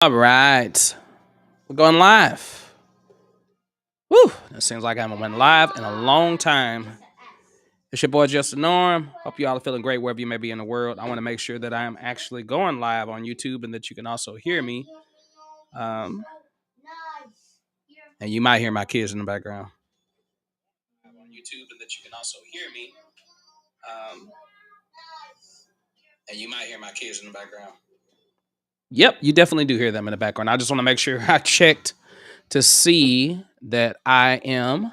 All right, we're going live. Woo! It seems like I haven't went live in a long time. It's your boy JustDaNorm. Hope you all are feeling great wherever you may be in the world. I want to make sure that I am actually going live on YouTube and that you can also hear me. Um, and you might hear my kids in the background. On YouTube and that you can also hear me. And you might hear my kids in the background. Yep, you definitely do hear them in the background. I just want to make sure I checked to see that I am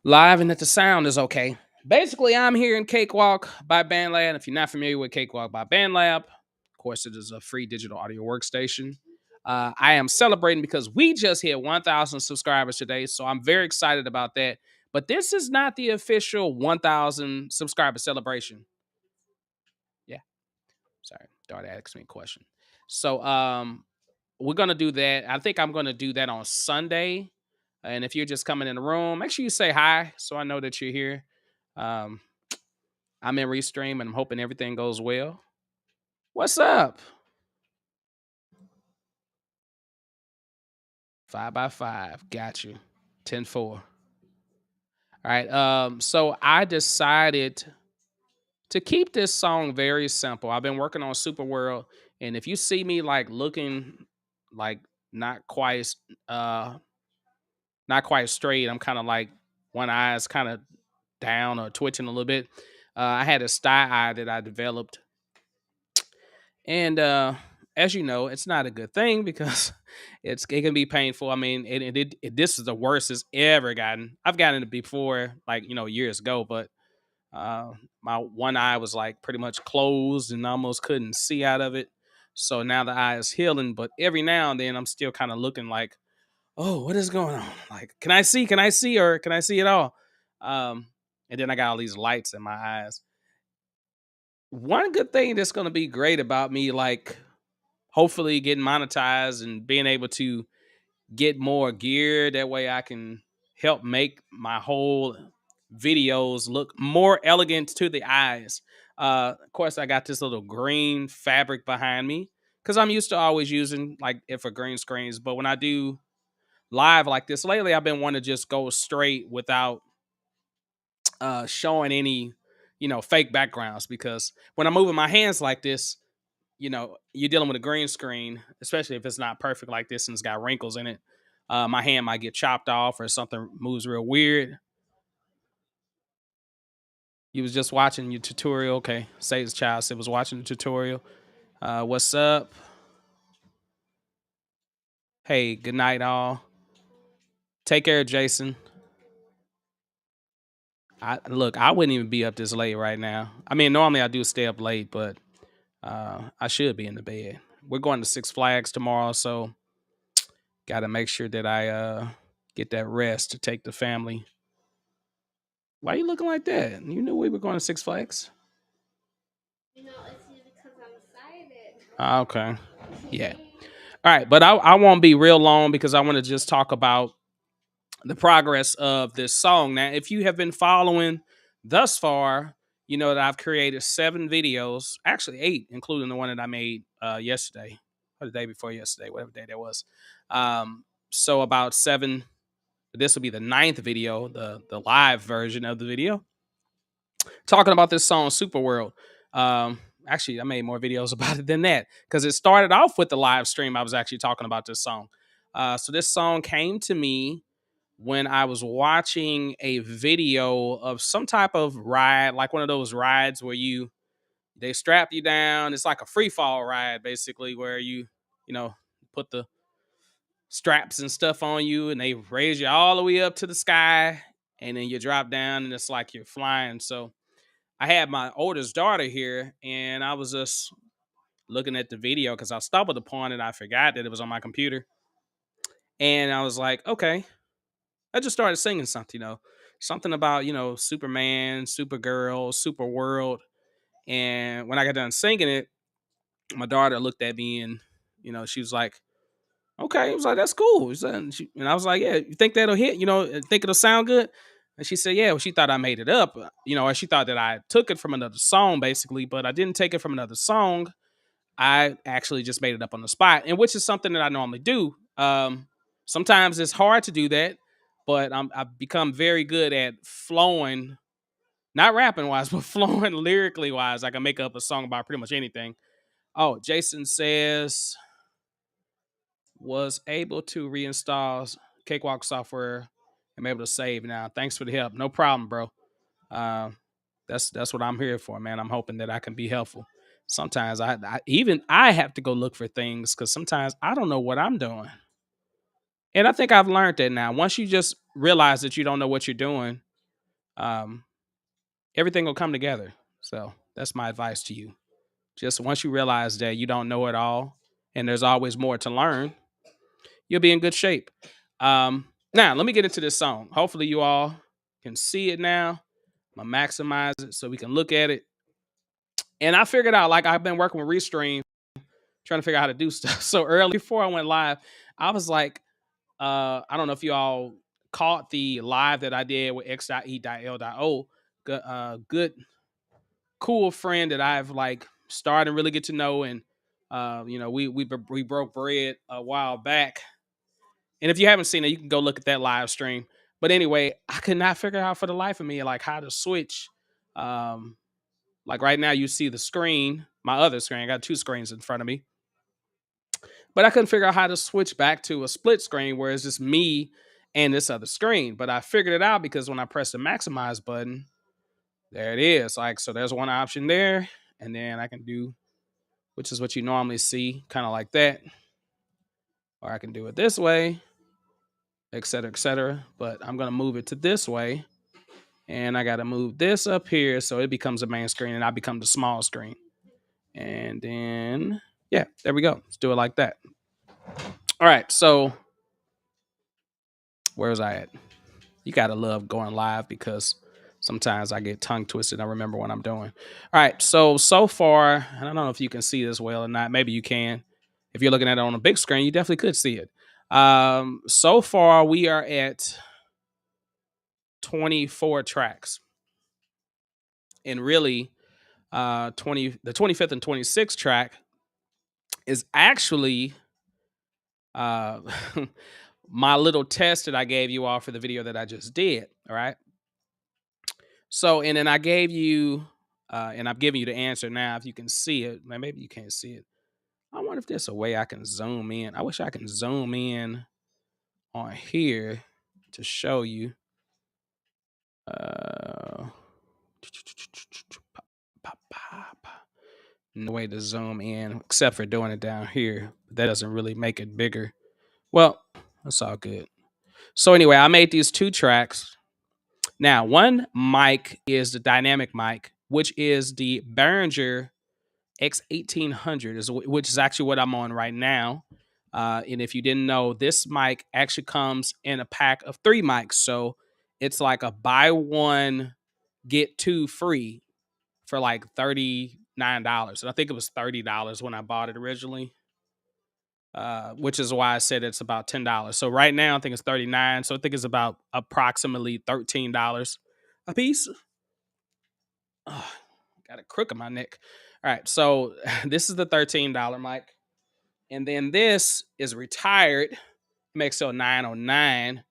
live and that the sound is okay. Basically, I'm here in Cakewalk by Bandlab. If you're not familiar with Cakewalk by Bandlab, of course, it is a free digital audio workstation. I am celebrating because we just hit 1,000 subscribers today, so I'm very excited about that. But this is not the official 1,000 subscriber celebration. Yeah, sorry, Dart asked me a question. So, we're gonna do that. I think I'm gonna do that on Sunday. And if you're just coming in the room, make sure you say hi so I know that you're here. Um, I'm in Restream and I'm hoping everything goes well. What's up? 5x5. Got you. 10-4. All right. So I decided to keep this song very simple. I've been working on Superworld, and if you see me like looking like not quite uh not quite straight, I'm kind of like one eye is kind of down or twitching a little bit. I had a sty eye that I developed, and as you know, it's not a good thing because it can be painful. I mean, this is the worst it's ever gotten. I've gotten it before, like years ago, but my one eye was like pretty much closed and almost couldn't see out of it. So now the eye is healing, but every now and then I'm still kind of looking like, oh, what is going on? Like, can I see? Can I see? Or can I see at all? Um, and then I got all these lights in my eyes. One good thing that's going to be great about me, like hopefully getting monetized and being able to get more gear. That way I can help make my whole videos look more elegant to the eyes. Of course, I got this little green fabric behind me because I'm used to always using like it for green screens. But when I do live like this lately, I've been wanting to just go straight without showing any, fake backgrounds, because when I'm moving my hands like this, you're dealing with a green screen, especially if it's not perfect like this and it's got wrinkles in it. My hand might get chopped off or something moves real weird. You was just watching your tutorial. Okay. Satan's child said was watching the tutorial. What's up? Hey, good night, all. Take care, Jason. I wouldn't even be up this late right now. I mean, normally I do stay up late, but I should be in the bed. We're going to Six Flags tomorrow, so got to make sure that I get that rest to take the family. Why are you looking like that? You knew we were going to Six Flags. It's because I'm excited. Okay. Yeah. All right, but I won't be real long because I want to just talk about the progress of this song. Now, if you have been following thus far, you know that I've created 7 videos, actually 8, including the one that I made yesterday or the day before yesterday, whatever day that was. So about 7. This will be the 9th video, the live version of the video, talking about this song Superworld. Actually, I made more videos about it than that because it started off with the live stream. I was actually talking about this song. So this song came to me when I was watching a video of some type of ride, like one of those rides where they strap you down. It's like a free fall ride, basically, where you put the straps and stuff on you and they raise you all the way up to the sky and then you drop down and it's like you're flying. So I had my oldest daughter here and I was just looking at the video because I stumbled upon it. I forgot that it was on my computer. And I was like, okay. I just started singing something, something about, Superman, Supergirl, Superworld. And when I got done singing it, my daughter looked at me and, she was like, okay. I was like, that's cool. And I was like, yeah, you think that'll hit? Think it'll sound good? And she said, yeah, well, she thought I made it up, or she thought that I took it from another song, basically, but I didn't take it from another song. I actually just made it up on the spot, and which is something that I normally do. Sometimes it's hard to do that, but I've become very good at flowing, not rapping wise, but flowing lyrically wise. I can make up a song about pretty much anything. Oh, Jason says was able to reinstall Cakewalk software. I'm able to save now. Thanks for the help. No problem, bro. Uh, that's what I'm here for, man. I'm hoping that I can be helpful. Sometimes I have to go look for things because sometimes I don't know what I'm doing. And I think I've learned that now. Once you just realize that you don't know what you're doing, um, everything will come together. So that's my advice to you. Just once you realize that you don't know it all and there's always more to learn, you'll be in good shape. Now, let me get into this song. Hopefully, you all can see it now. I'm gonna maximize it so we can look at it. And I figured out, like, I've been working with Restream, trying to figure out how to do stuff. So early before I went live, I was like, I don't know if you all caught the live that I did with X.E.L.O. Good, cool friend that I've like started to really get to know, and we broke bread a while back. And if you haven't seen it, you can go look at that live stream. But anyway, I could not figure out for the life of me like how to switch. Um, like right now, you see the screen, my other screen. I got two screens in front of me, but I couldn't figure out how to switch back to a split screen where it's just me and this other screen. But I figured it out because when I press the maximize button, there it is. Like, so there's one option there, and then I can do, which is what you normally see, kind of like that. Or I can do it this way, et cetera, et cetera. But I'm gonna move it to this way. And I gotta move this up here so it becomes a main screen and I become the small screen. And then, yeah, there we go. Let's do it like that. All right, so where was I at? You gotta love going live because sometimes I get tongue twisted. I remember what I'm doing. All right, so far, and I don't know if you can see this well or not. Maybe you can. If you're looking at it on a big screen, you definitely could see it. So far, we are at 24 tracks, and really, the 25th and 26th track is actually uh, my little test that I gave you all for the video that I just did. All right. So, and then I gave you, and I'm giving you the answer now. If you can see it, maybe you can't see it. I wonder if there's a way I can zoom in. I wish I can zoom in on here to show you. No way to zoom in except for doing it down here. That doesn't really make it bigger. Well, that's all good. So anyway, I made these two tracks. Now, one mic is the dynamic mic, which is the Behringer X1800, which is actually what I'm on right now. And if you didn't know, this mic actually comes in a pack of 3 mics. So it's like a buy one, get 2 free for like $39. And I think it was $30 when I bought it originally. Which is why I said it's about $10. So right now I think it's 39. So I think it's about approximately $13 a piece. Oh, got a crook in my neck. All right, so this is the $13 mic, and then this is retired MXL 909.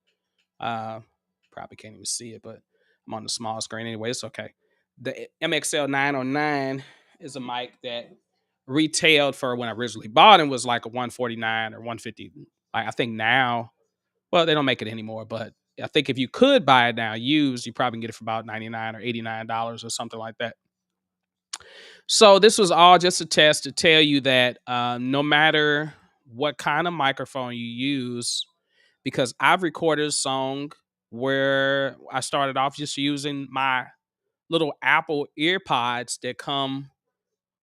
Probably can't even see it, but I'm on the small screen anyway. It's okay. The MXL 909 is a mic that retailed for when I originally bought it was like a 149 or 150. Like I think now, well, they don't make it anymore, but I think if you could buy it now used, you probably can get it for about $99 or $89 or something like that. So this was all just a test to tell you that no matter what kind of microphone you use, because I've recorded a song where I started off just using my little Apple earpods that come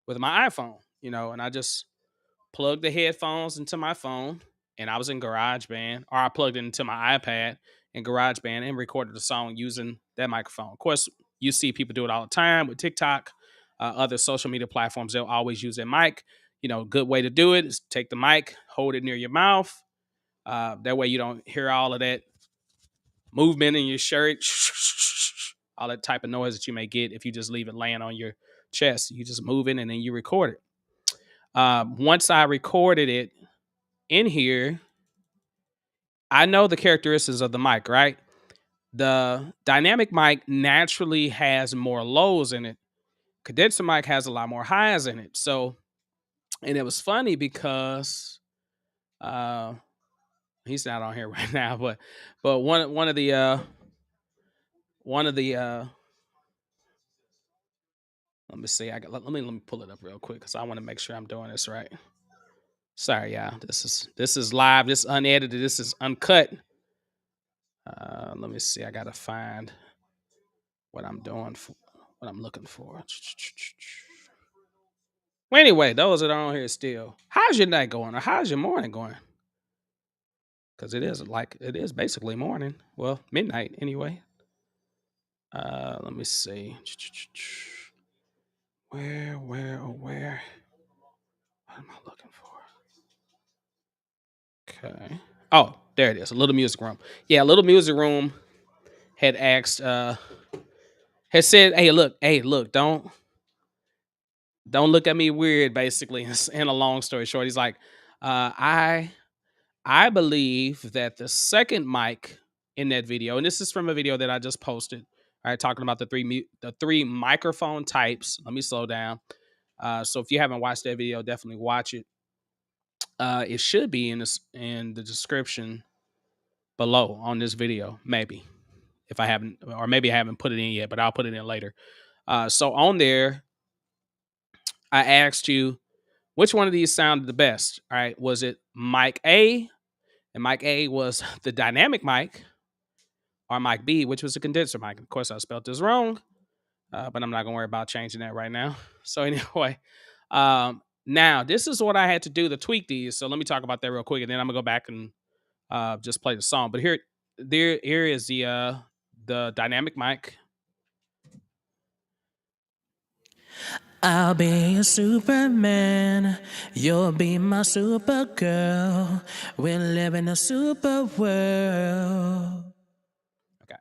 with my iPhone, and I just plugged the headphones into my phone and I was in GarageBand, or I plugged it into my iPad in GarageBand and recorded the song using that microphone. Of course, you see people do it all the time with TikTok, other social media platforms. They'll always use their mic. Good way to do it is take the mic, hold it near your mouth. That way you don't hear all of that movement in your shirt, all that type of noise that you may get if you just leave it laying on your chest. You just move it and then you record it. Once I recorded it in here, I know the characteristics of the mic, right? The dynamic mic naturally has more lows in it. Condenser mic has a lot more highs in it. So, and it was funny because uh he's not on here right now, but one of the let me see. Let me pull it up real quick because I want to make sure I'm doing this right. Sorry, y'all. This is live. This is unedited. This is uncut. Let me see. I gotta find what I'm doing for what I'm looking for. Well, anyway, those that are on here still. How's your night going, or how's your morning going? Because it is basically morning. Well, midnight anyway. Let me see. Where? What am I looking for? Okay. Oh, there it is. A little music room. Yeah, a little music room had asked. Had said, hey, look, don't look at me weird. Basically, in a long story short, he's like, I believe that the second mic in that video, and this is from a video that I just posted, all right, talking about the three microphone types. Let me slow down. So if you haven't watched that video, definitely watch it. It should be in the description below on this video, maybe if I haven't, or maybe I haven't put it in yet, but I'll put it in later. So on there, I asked you which one of these sounded the best. All right, was it mic A, and mic A was the dynamic mic, or mic B, which was the condenser mic? Of course, I spelled this wrong, but I'm not gonna worry about changing that right now. So anyway, now this is what I had to do to tweak these. So let me talk about that real quick, and then I'm gonna go back and just play the song. But here is the dynamic mic. I'll be a Superman, you'll be my Supergirl. We live in a super world. Okay.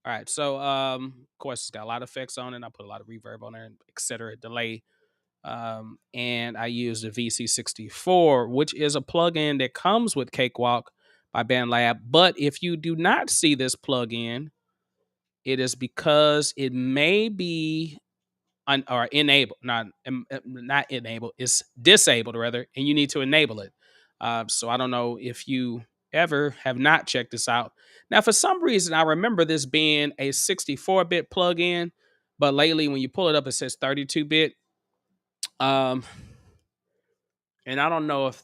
All right. So of course it's got a lot of effects on it. I put a lot of reverb on there, etc. Delay. And I use the VC64, which is a plugin that comes with Cakewalk by Bandlab. But if you do not see this plugin, it is because it may be or enabled, not enabled, it's disabled rather, and you need to enable it. So I don't know if you ever have not checked this out. Now, for some reason, I remember this being a 64-bit plugin, but lately when you pull it up, it says 32-bit. And I don't know if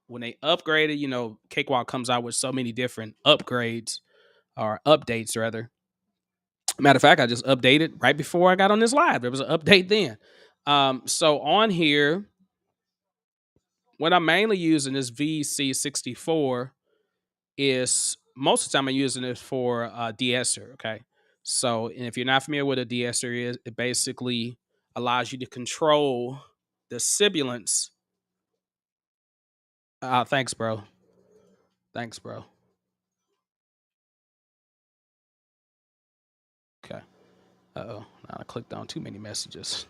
when they upgraded, Cakewalk comes out with so many different upgrades or updates rather. Matter of fact, I just updated right before I got on this live. There was an update then. So on here, what I'm mainly using is VC64 is most of the time I'm using it for de-esser. Okay. So, and if you're not familiar with a de-esser is, it basically allows you to control the sibilance. Thanks, bro. Thanks, bro. Okay. Uh-oh. Now I clicked on too many messages.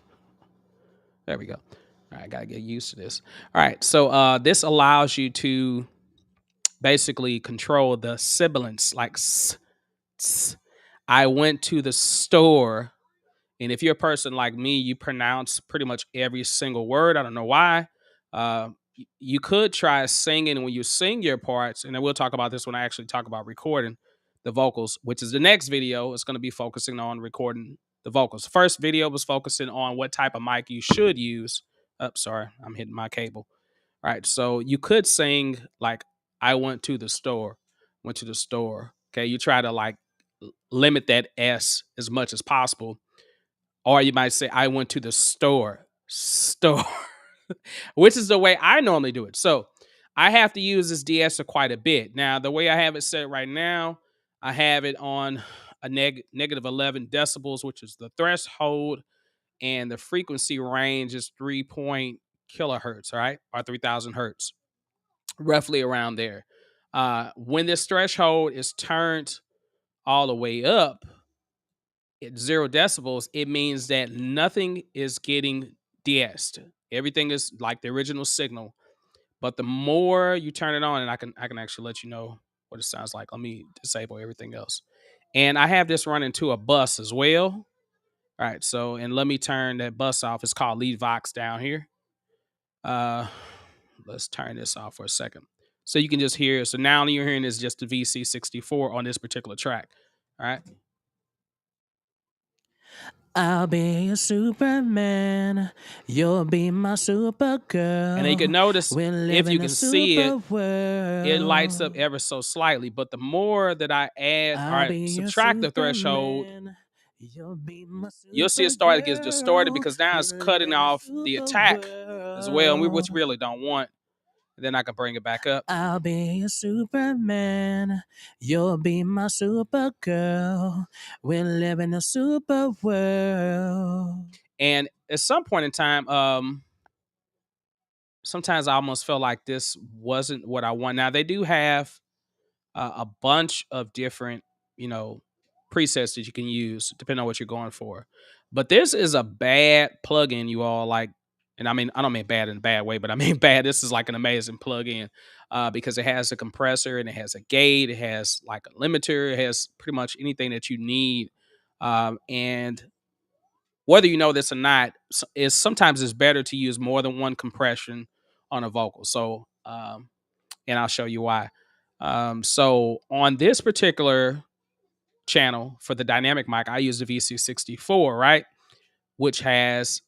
There we go. All right, gotta get used to this. All right. So this allows you to basically control the sibilance, like I went to the store. And if you're a person like me, you pronounce pretty much every single word. I don't know why. You could try singing when you sing your parts, and then we'll talk about this when I actually talk about recording the vocals, which is the next video. It's going to be focusing on recording the vocals. First video was focusing on what type of mic you should use. Oh, sorry, I'm hitting my cable. All right, so you could sing like I went to the store, went to the store. Okay, you try to like limit that S as much as possible. Or you might say I went to the store, which is the way I normally do it. So I have to use this de-esser quite a bit. Now, the way I have it set right now, I have it on a negative 11 decibels, which is the threshold, and the frequency range is 3 kilohertz, right? Or 3000 hertz, roughly around there. When this threshold is turned all the way up at 0 decibels, it means that nothing is getting de-essed. Everything is like the original signal. But the more you turn it on, and I can actually let you know what it sounds like. Let me disable everything else. And I have this running to a bus as well. All right, so and let me turn that bus off. It's called lead vox down here. Uh let's turn this off for a second. So you can just hear. So now you're hearing is just the VC64 on this particular track. All right. I'll be your Superman. You'll be my Supergirl. And then you can notice we if live you in a can see it, super world. it lights up ever so slightly. But the more that I add I'll or be your subtract the threshold, Superman. You'll be my you'll see it start to get distorted Supergirl. because now we it's live cutting in a off the super attack as well, and which we world. really don't want. And then I can bring it back up. I'll be your Superman. You'll be my Supergirl. we live in a super world. And at some point in time, sometimes I almost felt like this wasn't what I want. Now they do have a bunch of different, you know, presets that you can use depending on what you're going for. But this is a bad plugin, you all like, and I mean I don't mean bad in a bad way, but I mean bad. This is like an amazing plugin because it has a compressor and it has a gate, it has like a limiter, it has pretty much anything that you need. And whether you know this or not, is sometimes it's better to use more than one compression on a vocal. So, and I'll show you why. So on this particular channel for the dynamic mic, I use the VC64, right, which has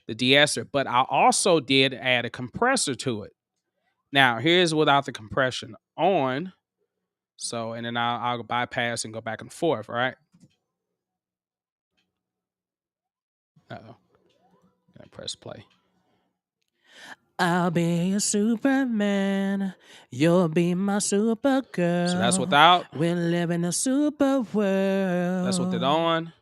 the de-esser, but I also did add a compressor to it. Now, here's without the compression on. So, and then I'll bypass and go back and forth, all right? Uh-oh. Gotta press play. I'll be a Superman. You'll be my Supergirl. So that's without. we live in a super world. That's with it on.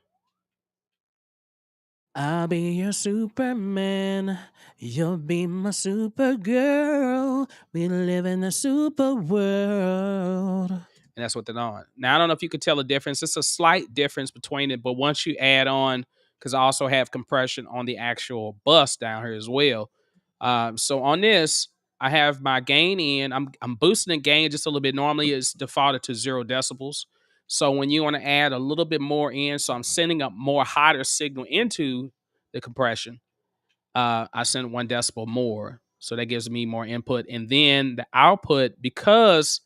I'll be your Superman. You'll be my Supergirl. we live in a super world. And that's with it on. Now, I don't know if you could tell the difference. It's a slight difference between it, but once you add on, because I also have compression on the actual bus down here as well. So on this, I have my gain in. I'm boosting the gain just a little bit. Normally, it's defaulted to 0 decibels. So when you want to add a little bit more in, so I'm sending a more hotter signal into the compression. I send 1 decibel more, so that gives me more input. And then the output, because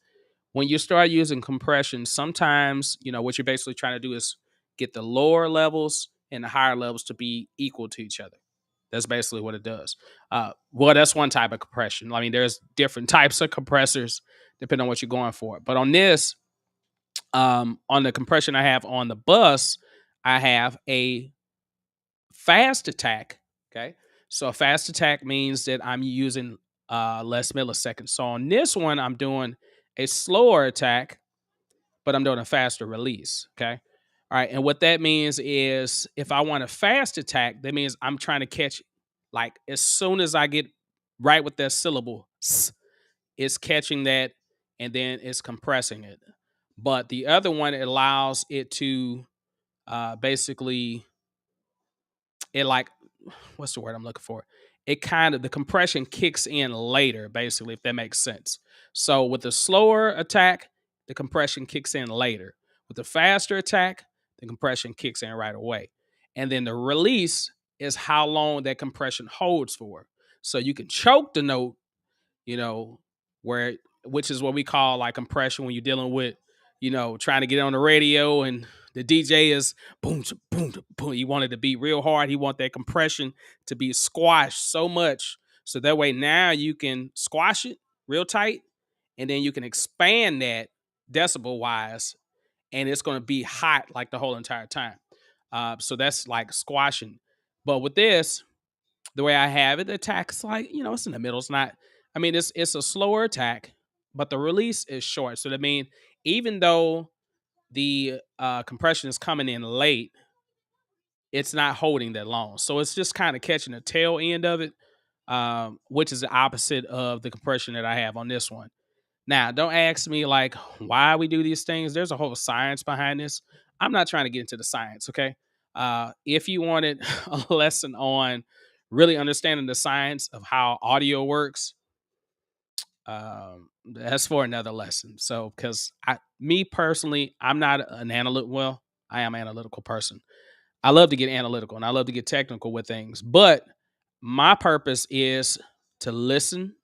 when you start using compression, sometimes, you know, what you're basically trying to do is get the lower levels and the higher levels to be equal to each other. That's basically what it does. Well, that's one type of compression. I mean, there's different types of compressors depending on what you're going for. But on this, on the compression I have on the bus, I have a fast attack. Okay. So a fast attack means that I'm using less milliseconds. So on this one, I'm doing a slower attack, but I'm doing a faster release. Okay. All right. And what that means is if I want a fast attack, that means I'm trying to catch like as soon as I get right with that syllable, it's catching that and then it's compressing it. But the other one, it allows it to basically, it like, what's the word I'm looking for? It kind of, the compression kicks in later, basically, if that makes sense. So with the slower attack, the compression kicks in later. With the faster attack, the compression kicks in right away. And then the release is how long that compression holds for. So you can choke the note, you know, where, which is what we call like compression when you're dealing with, you know, trying to get on the radio and the DJ is boom, boom, boom. You want it to be real hard. He want that compression to be squashed so much. So that way now you can squash it real tight and then you can expand that decibel wise and it's going to be hot like the whole entire time. So that's like squashing. But with this, the way I have it, the attack's like, you know, it's in the middle. It's not, I mean, it's a slower attack, but the release is short. So that means even though the compression is coming in late, it's not holding that long. So it's just kind of catching the tail end of it, which is the opposite of the compression that I have on this one. Now, don't ask me like why we do these things. There's a whole science behind this. I'm not trying to get into the science, okay? If you wanted a lesson on really understanding the science of how audio works, that's for another lesson. So, because me personally, I'm not an analytic. Well, I am an analytical person. I love to get analytical and I love to get technical with things, but my purpose is to listen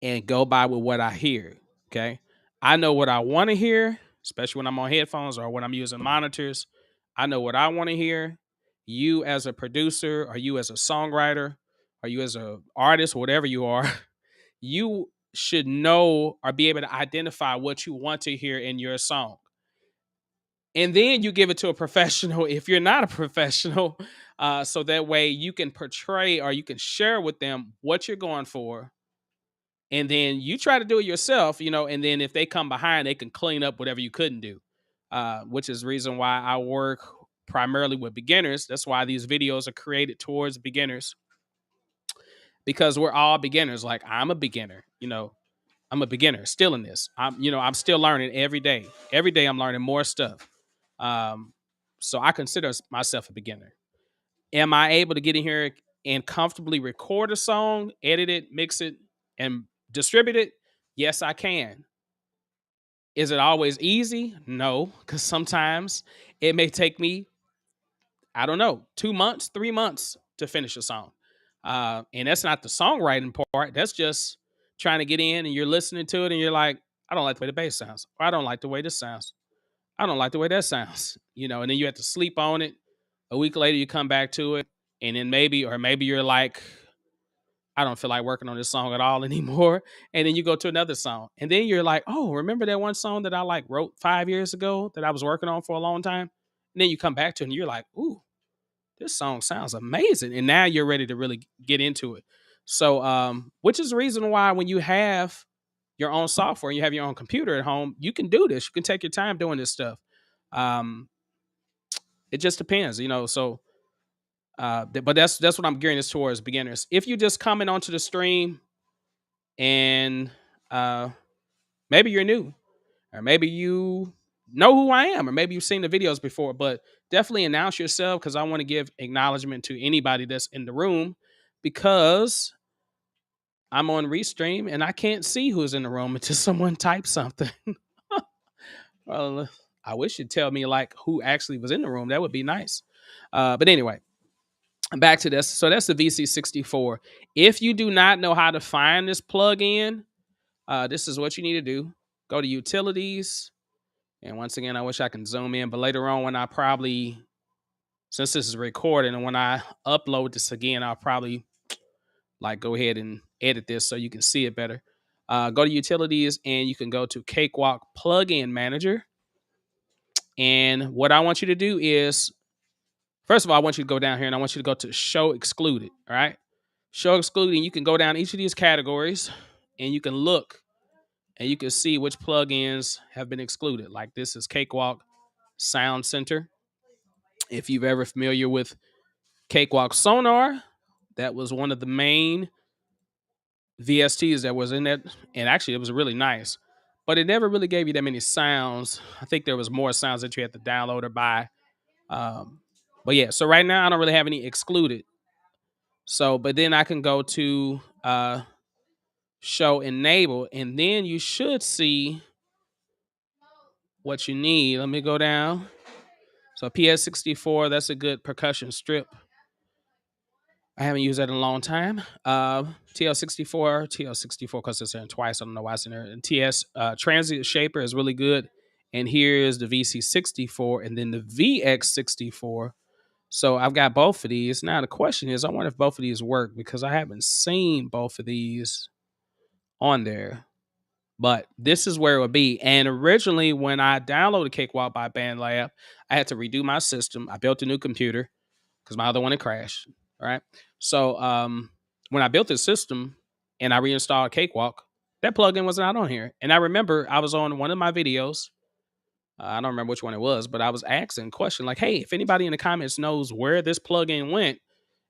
and go by with what I hear. Okay. I know what I want to hear, especially when I'm on headphones or when I'm using monitors. I know what I want to hear. You as a producer, or you as a songwriter, or you as a artist, whatever you are, you should know or be able to identify what you want to hear in your song. And then you give it to a professional if you're not a professional. So that way you can portray or you can share with them what you're going for, and then you try to do it yourself, and then if they come behind, they can clean up whatever you couldn't do. Which is the reason why I work primarily with beginners. That's why these videos are created towards beginners, because we're all beginners. Like, I'm a beginner, I'm a beginner still in this. I'm still learning every day. Every day I'm learning more stuff. um so I consider myself a beginner. Am I able to get in here and comfortably record a song, edit it, mix it, and distribute it? Yes, I can. Is it always easy? No, because sometimes it may take me, I don't know, 2 months, 3 months to finish a song. And that's not the songwriting part. That's just trying to get in and you're listening to it and you're like, I don't like the way the bass sounds. Or I don't like the way this sounds. I don't like the way that sounds. And then you have to sleep on it. A week later, you come back to it. And then maybe you're like, I don't feel like working on this song at all anymore. And then you go to another song. And then you're like, oh, remember that one song that I like wrote 5 years ago that I was working on for a long time? And then you come back to it and you're like, ooh, this song sounds amazing. And now you're ready to really get into it. So, which is the reason why when you have your own software and you have your own computer at home, you can do this. You can take your time doing this stuff. Um, it just depends, So, but that's what I'm gearing this towards beginners. If you just coming onto the stream and uh, maybe you're new, or maybe you know who I am, or maybe you've seen the videos before, but definitely announce yourself, because I want to give acknowledgement to anybody that's in the room, because I'm on Restream and I can't see who's in the room until someone types something. Well, I wish you'd tell me like who actually was in the room. That would be nice. But anyway, back to this. So that's the VC64. If you do not know how to find this plugin, this is what you need to do. Go to utilities. And once again, I wish I can zoom in, but later on when I probably, since this is recording and when I upload this again, I'll probably like go ahead and edit this so you can see it better. Go to utilities and you can go to Cakewalk plugin manager. And what I want you to do is, first of all, I want you to go down here and I want you to go to show excluded. All right. Show excluded. And you can go down each of these categories and you can look and you can see which plugins have been excluded. Like this is Cakewalk Sound Center. If you've ever familiar with Cakewalk Sonar, that was one of the main VSTs that was in that. And actually, it was really nice. But it never really gave you that many sounds. I think there was more sounds that you had to download or buy. But yeah, so right now I don't really have any excluded. So, but then I can go to show enable, and then you should see what you need. Let me go down. So PS64, that's a good percussion strip. I haven't used that in a long time. TL64 because it's in twice. I don't know why it's in there. And TS Transient Shaper is really good. And here's the VC64 and then the VX64. So I've got both of these. Now the question is, I wonder if both of these work because I haven't seen both of these on there. But this is where it would be. And originally, when I downloaded Cakewalk by Bandlab, I had to redo my system. I built a new computer because my other one had crashed. All right. So when I built this system and I reinstalled Cakewalk, that plugin was not on here. And I remember I was on one of my videos. I don't remember which one it was, but I was asking a question like, hey, if anybody in the comments knows where this plugin went.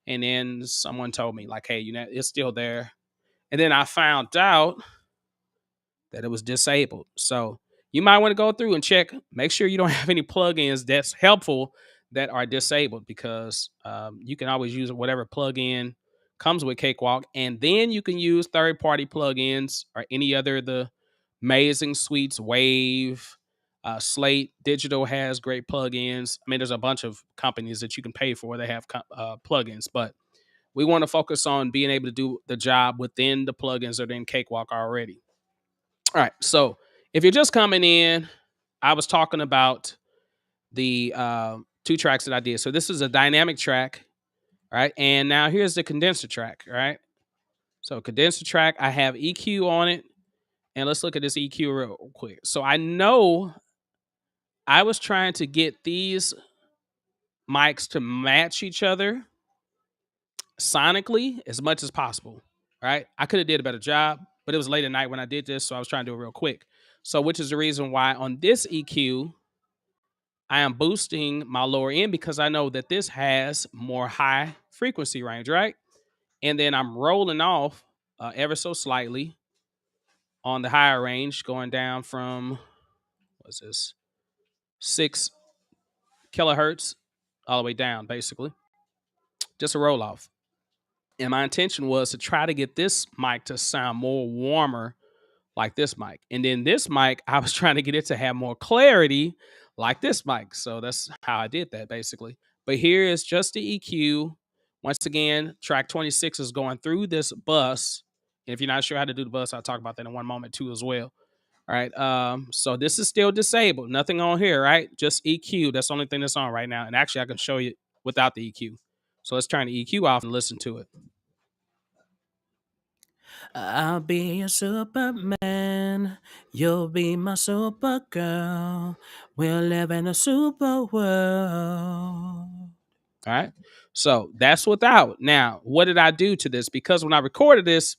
And then someone told me like, hey, it's still there. And then I found out that it was disabled. So you might want to go through and check, make sure you don't have any plugins that's helpful that are disabled because you can always use whatever plugin comes with Cakewalk, and then you can use third-party plugins or any other of the amazing suites. Wave, Slate Digital has great plugins. I mean, there's a bunch of companies that you can pay for that have plugins, but we want to focus on being able to do the job within the plugins that are in Cakewalk already. All right, so if you're just coming in, I was talking about the two tracks that I did. So this is a dynamic track, right? And now here's the condenser track, right? So condenser track, I have EQ on it. And let's look at this EQ real quick. So I know I was trying to get these mics to match each other sonically as much as possible, right? I could have did a better job, but it was late at night when I did this, so I was trying to do it real quick. So which is the reason why on this EQ, I am boosting my lower end because I know that this has more high frequency range, right? And then I'm rolling off ever so slightly on the higher range, going down from, what's this, 6 kilohertz all the way down, basically. Just a roll off. And my intention was to try to get this mic to sound more warmer like this mic. And then this mic, I was trying to get it to have more clarity like this mic. So that's how I did that basically. But here is just the EQ. Once again, track 26 is going through this bus. And if you're not sure how to do the bus, I'll talk about that in one moment too as well. All right. So this is still disabled. Nothing on here, right? Just EQ. That's the only thing that's on right now. And actually I can show you without the EQ. So let's turn the EQ off and listen to it. I'll be your Superman. You'll be my Supergirl. We'll live in a super world. All right. So that's without. Now, what did I do to this? Because when I recorded this,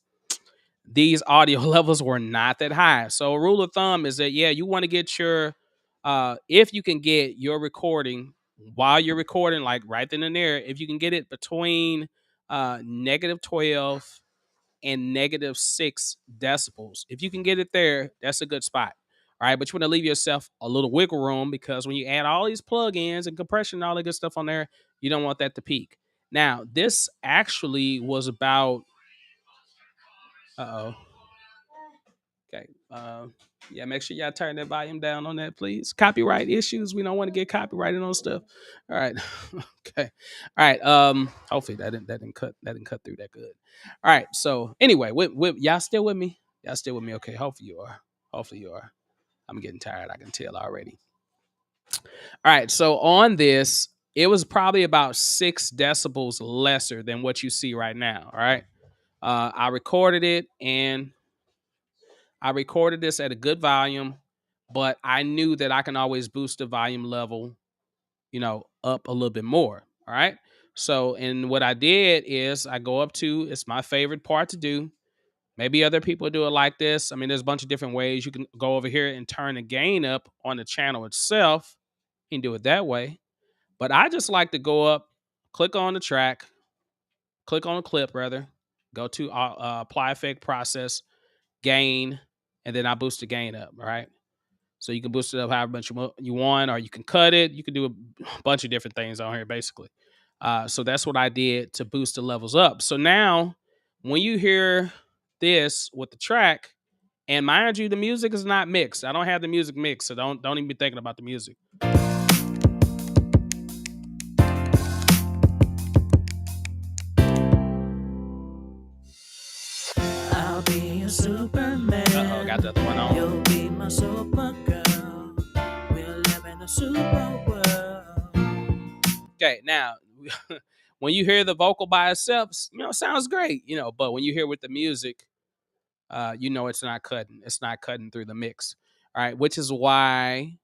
these audio levels were not that high. So a rule of thumb is that, yeah, you want to get your, if you can get your recording while you're recording, like right then and there, if you can get it between -12 and -6 decibels. If you can get it there, that's a good spot. All right. But you want to leave yourself a little wiggle room because when you add all these plugins and compression and all the good stuff on there, you don't want that to peak. Now, this actually was about, uh oh. Okay. Yeah, make sure y'all turn that volume down on that, please. Copyright issues. We don't want to get copyrighted on stuff. All right. Okay. All right. Hopefully that didn't cut through that good. All right. So anyway, y'all still with me? Y'all still with me? Okay. Hopefully you are. Hopefully you are. I'm getting tired. I can tell already. All right. So on this, it was probably about 6 decibels lesser than what you see right now. All right. I recorded it and I recorded this at a good volume, but I knew that I can always boost the volume level, up a little bit more. All right. So, and what I did is I go up to, it's my favorite part to do. Maybe other people do it like this. I mean, there's a bunch of different ways. You can go over here and turn the gain up on the channel itself. You can do it that way. But I just like to go up, click on the track, click on the clip rather, go to apply effect process, gain, and then I boost the gain up. All right. So you can boost it up however much you want, or you can cut it. You can do a bunch of different things on here, basically. So that's what I did to boost the levels up. So now, when you hear this with the track, and mind you, the music is not mixed. I don't have the music mixed, so don't even be thinking about the music. I'll be a Superman. Uh-oh, got the other one on. You'll be my Supergirl. We'll live in a super world. Okay, now when you hear the vocal by itself, it sounds great, but when you hear with the music, it's not cutting. It's not cutting through the mix. All right, which is why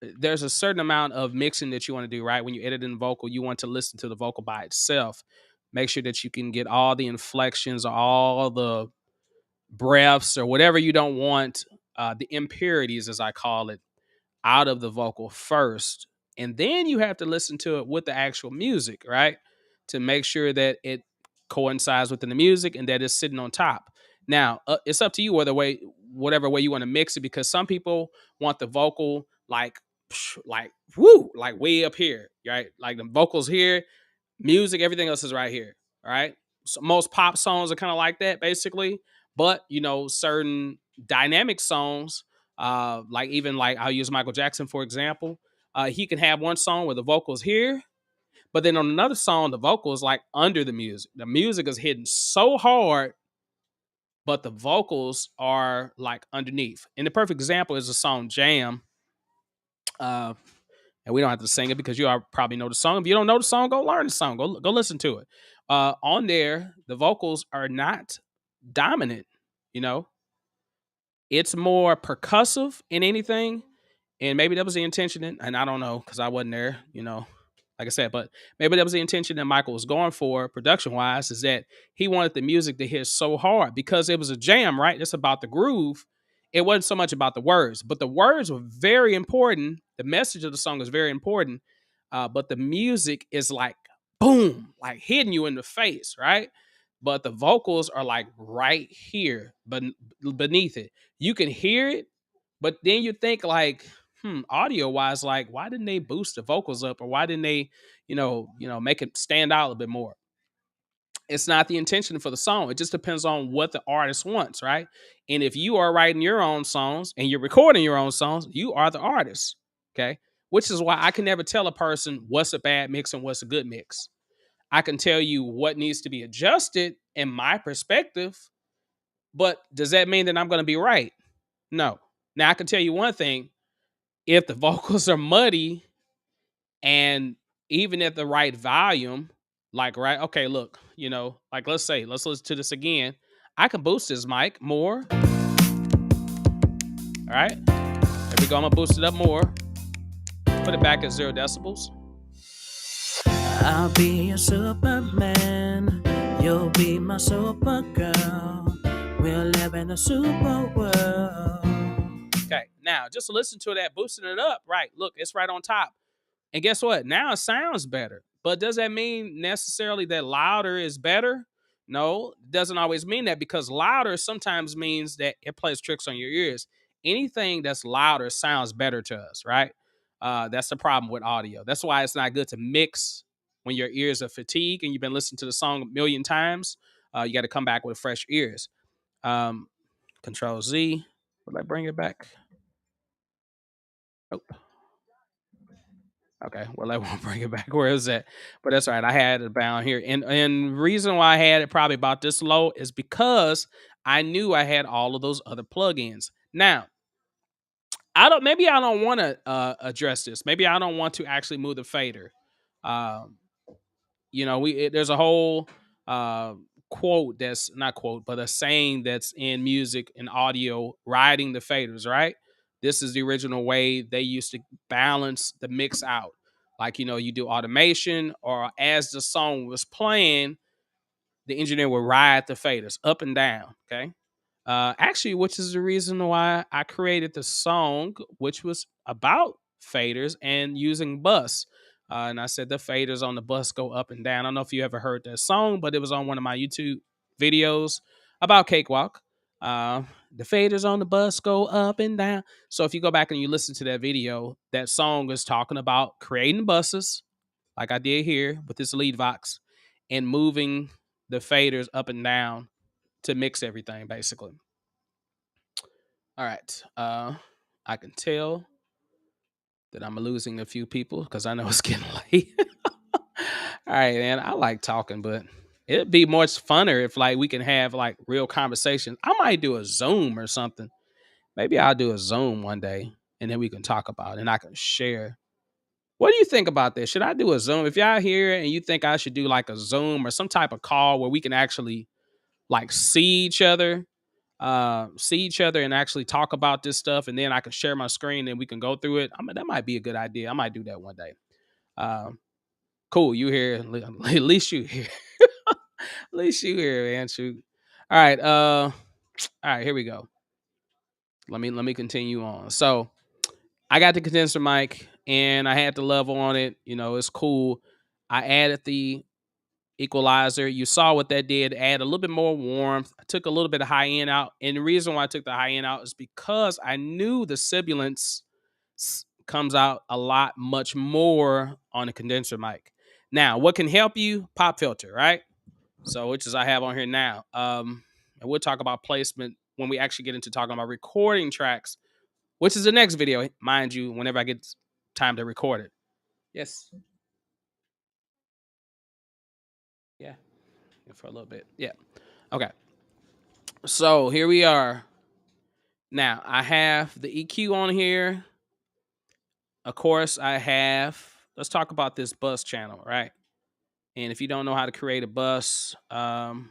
there's a certain amount of mixing that you want to do, right? When you edit in the vocal, you want to listen to the vocal by itself. Make sure that you can get all the inflections, or all the breaths, or whatever you don't want, the impurities, as I call it, out of the vocal first. And then you have to listen to it with the actual music, right? To make sure that it coincides within the music and that it's sitting on top. Now, it's up to you whatever way you want to mix it, because some people want the vocal like like woo, like way up here, right? Like the vocals here, music, everything else is right here. All right. So most pop songs are kind of like that, basically. But certain dynamic songs, like even like I'll use Michael Jackson for example. He can have one song where the vocals here, but then on another song, the vocals like under the music. The music is hitting so hard, but the vocals are like underneath. And the perfect example is the song Jam. Uh, and we don't have to sing it because you all probably know the song. If you don't know the song, go learn the song. Go listen to it. On there, the vocals are not dominant. You know, it's more percussive in anything, and maybe that was the intention. And I don't know because I wasn't there. Like I said, but maybe that was the intention that Michael was going for production wise, is that he wanted the music to hit so hard because it was a jam, right? It's about the groove. It wasn't so much about the words, but the words were very important. The message of the song is very important, but the music is like boom, like hitting you in the face, right? But the vocals are like right here, but beneath it, you can hear it, but then you think like, audio wise, like why didn't they boost the vocals up, or why didn't they, make it stand out a little bit more? It's not the intention for the song. It just depends on what the artist wants, right? And if you are writing your own songs and you're recording your own songs, you are the artist. Okay. Which is why I can never tell a person what's a bad mix and what's a good mix. I can tell you what needs to be adjusted in my perspective, but does that mean that I'm going to be right? No. Now I can tell you one thing: if the vocals are muddy and even at the right volume, like right, okay, look, like let's listen to this again. I can boost this mic more. All right, there we go. I'm gonna boost it up more. Put it back at 0 decibels. I'll be a superman. You'll be my supergirl. We'll live in a super world. Okay, now just listen to that, boosting it up. Right, look, it's right on top. And guess what? Now it sounds better. But does that mean necessarily that louder is better? No, it doesn't always mean that, because louder sometimes means that it plays tricks on your ears. Anything that's louder sounds better to us, right? That's the problem with audio. That's why it's not good to mix when your ears are fatigued and you've been listening to the song a million times. You got to come back with fresh ears. Um, Control Z. Will I bring it back? Oh. Okay, well, I won't bring it back where it's at, but that's all right. I had it down here, and reason why I had it probably about this low is because I knew I had all of those other plugins. Now, maybe I don't want to address this. Maybe I don't want to actually move the fader. Um, there's a whole uh quote, that's not quote, but a saying that's in music and audio: riding the faders, right? This is the original way they used to balance the mix out. Like, you do automation, or as the song was playing, the engineer would ride the faders up and down. Okay. Actually, which is the reason why I created the song, which was about faders and using bus. And I said the faders on the bus go up and down. I don't know if you ever heard that song, but it was on one of my YouTube videos about Cakewalk. Uh, the faders on the bus go up and down. So if you go back and you listen to that video, that song is talking about creating buses, like I did here with this lead vox, and moving the faders up and down to mix everything, basically. All right. I can tell that I'm losing a few people because I know it's getting late. All right, man. I like talking, but it'd be much funner if like we can have like real conversations. I might do a Zoom or something. Maybe I'll do a Zoom one day and then we can talk about it and I can share. What do you think about this? Should I do a Zoom? If y'all here and you think I should do like a Zoom or some type of call where we can actually like see each other and actually talk about this stuff, and then I can share my screen and we can go through it. I mean, that might be a good idea. I might do that one day. Um, cool, you here? At least you here. At least you here, man. Shoot. All right. All right. Here we go. Let me continue on. So I got the condenser mic and I had the level on it. It's cool. I added the equalizer. You saw what that did. Add a little bit more warmth. I took a little bit of high end out. And the reason why I took the high end out is because I knew the sibilance comes out a lot much more on a condenser mic. Now, what can help you? Pop filter, right? So, which is I have on here now. And we'll talk about placement when we actually get into talking about recording tracks, which is the next video, mind you, whenever I get time to record it. Yes. Yeah. For a little bit. Yeah. Okay. So here we are. Now I have the EQ on here. Of course, I have. Let's talk about this bus channel, right? And if you don't know how to create a bus, well,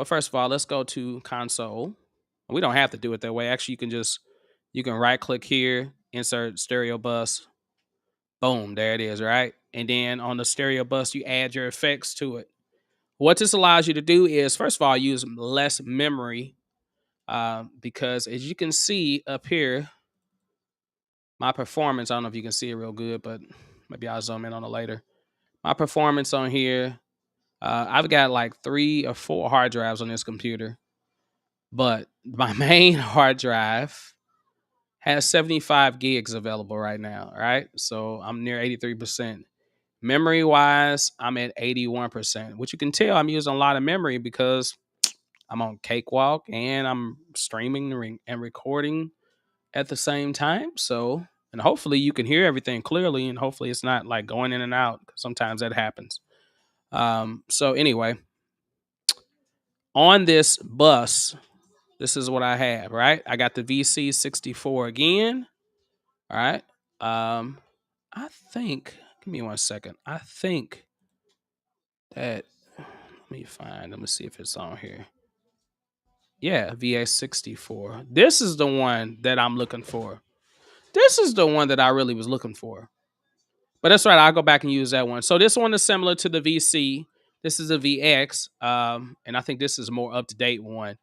first of all, let's go to console. We don't have to do it that way. Actually, you can right click here, insert stereo bus. Boom, there it is, right? And then on the stereo bus, you add your effects to it. What this allows you to do is, first of all, use less memory because as you can see up here, my performance, I don't know if you can see it real good, but maybe I'll zoom in on it later. My performance on here, I've got like 3 or 4 hard drives on this computer, but my main hard drive has 75 gigs available right now, right? So I'm near 83%. Memory wise, I'm at 81%, which you can tell I'm using a lot of memory because I'm on Cakewalk and I'm streaming and recording at the same time. So, and hopefully you can hear everything clearly and hopefully it's not like going in and out. Sometimes that happens. So anyway, on this bus, this is what I have, right? I got the VC64 again. All right. I think, give me 1 second. I think that, let me see if it's on here. Yeah, VA64. This is the one that I'm looking for. This is the one that I really was looking for. But that's right. I'll go back and use that one. So this one is similar to the VC. This is a VX. And I think this is a more up-to-date one.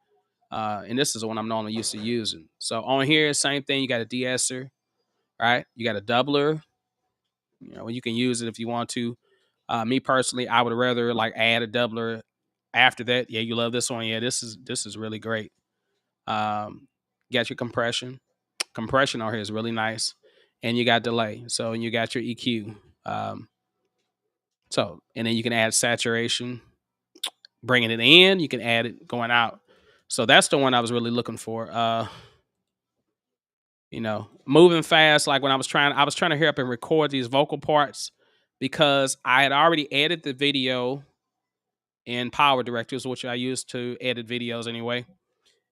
And this is the one I'm normally used to using. So on here, same thing. You got a de-esser, right? You got a doubler. You know, you can use it if you want to. Me personally, I would rather like add a doubler after that. Yeah, you love this one. Yeah, this is really great. Got your compression. Compression on here is really nice, and you got delay. So you got your EQ. And then you can add saturation, bringing it in. You can add it going out. So that's the one I was really looking for. Moving fast. Like when I was trying to hurry up and record these vocal parts because I had already edited the video in Power Directors, which I use to edit videos anyway.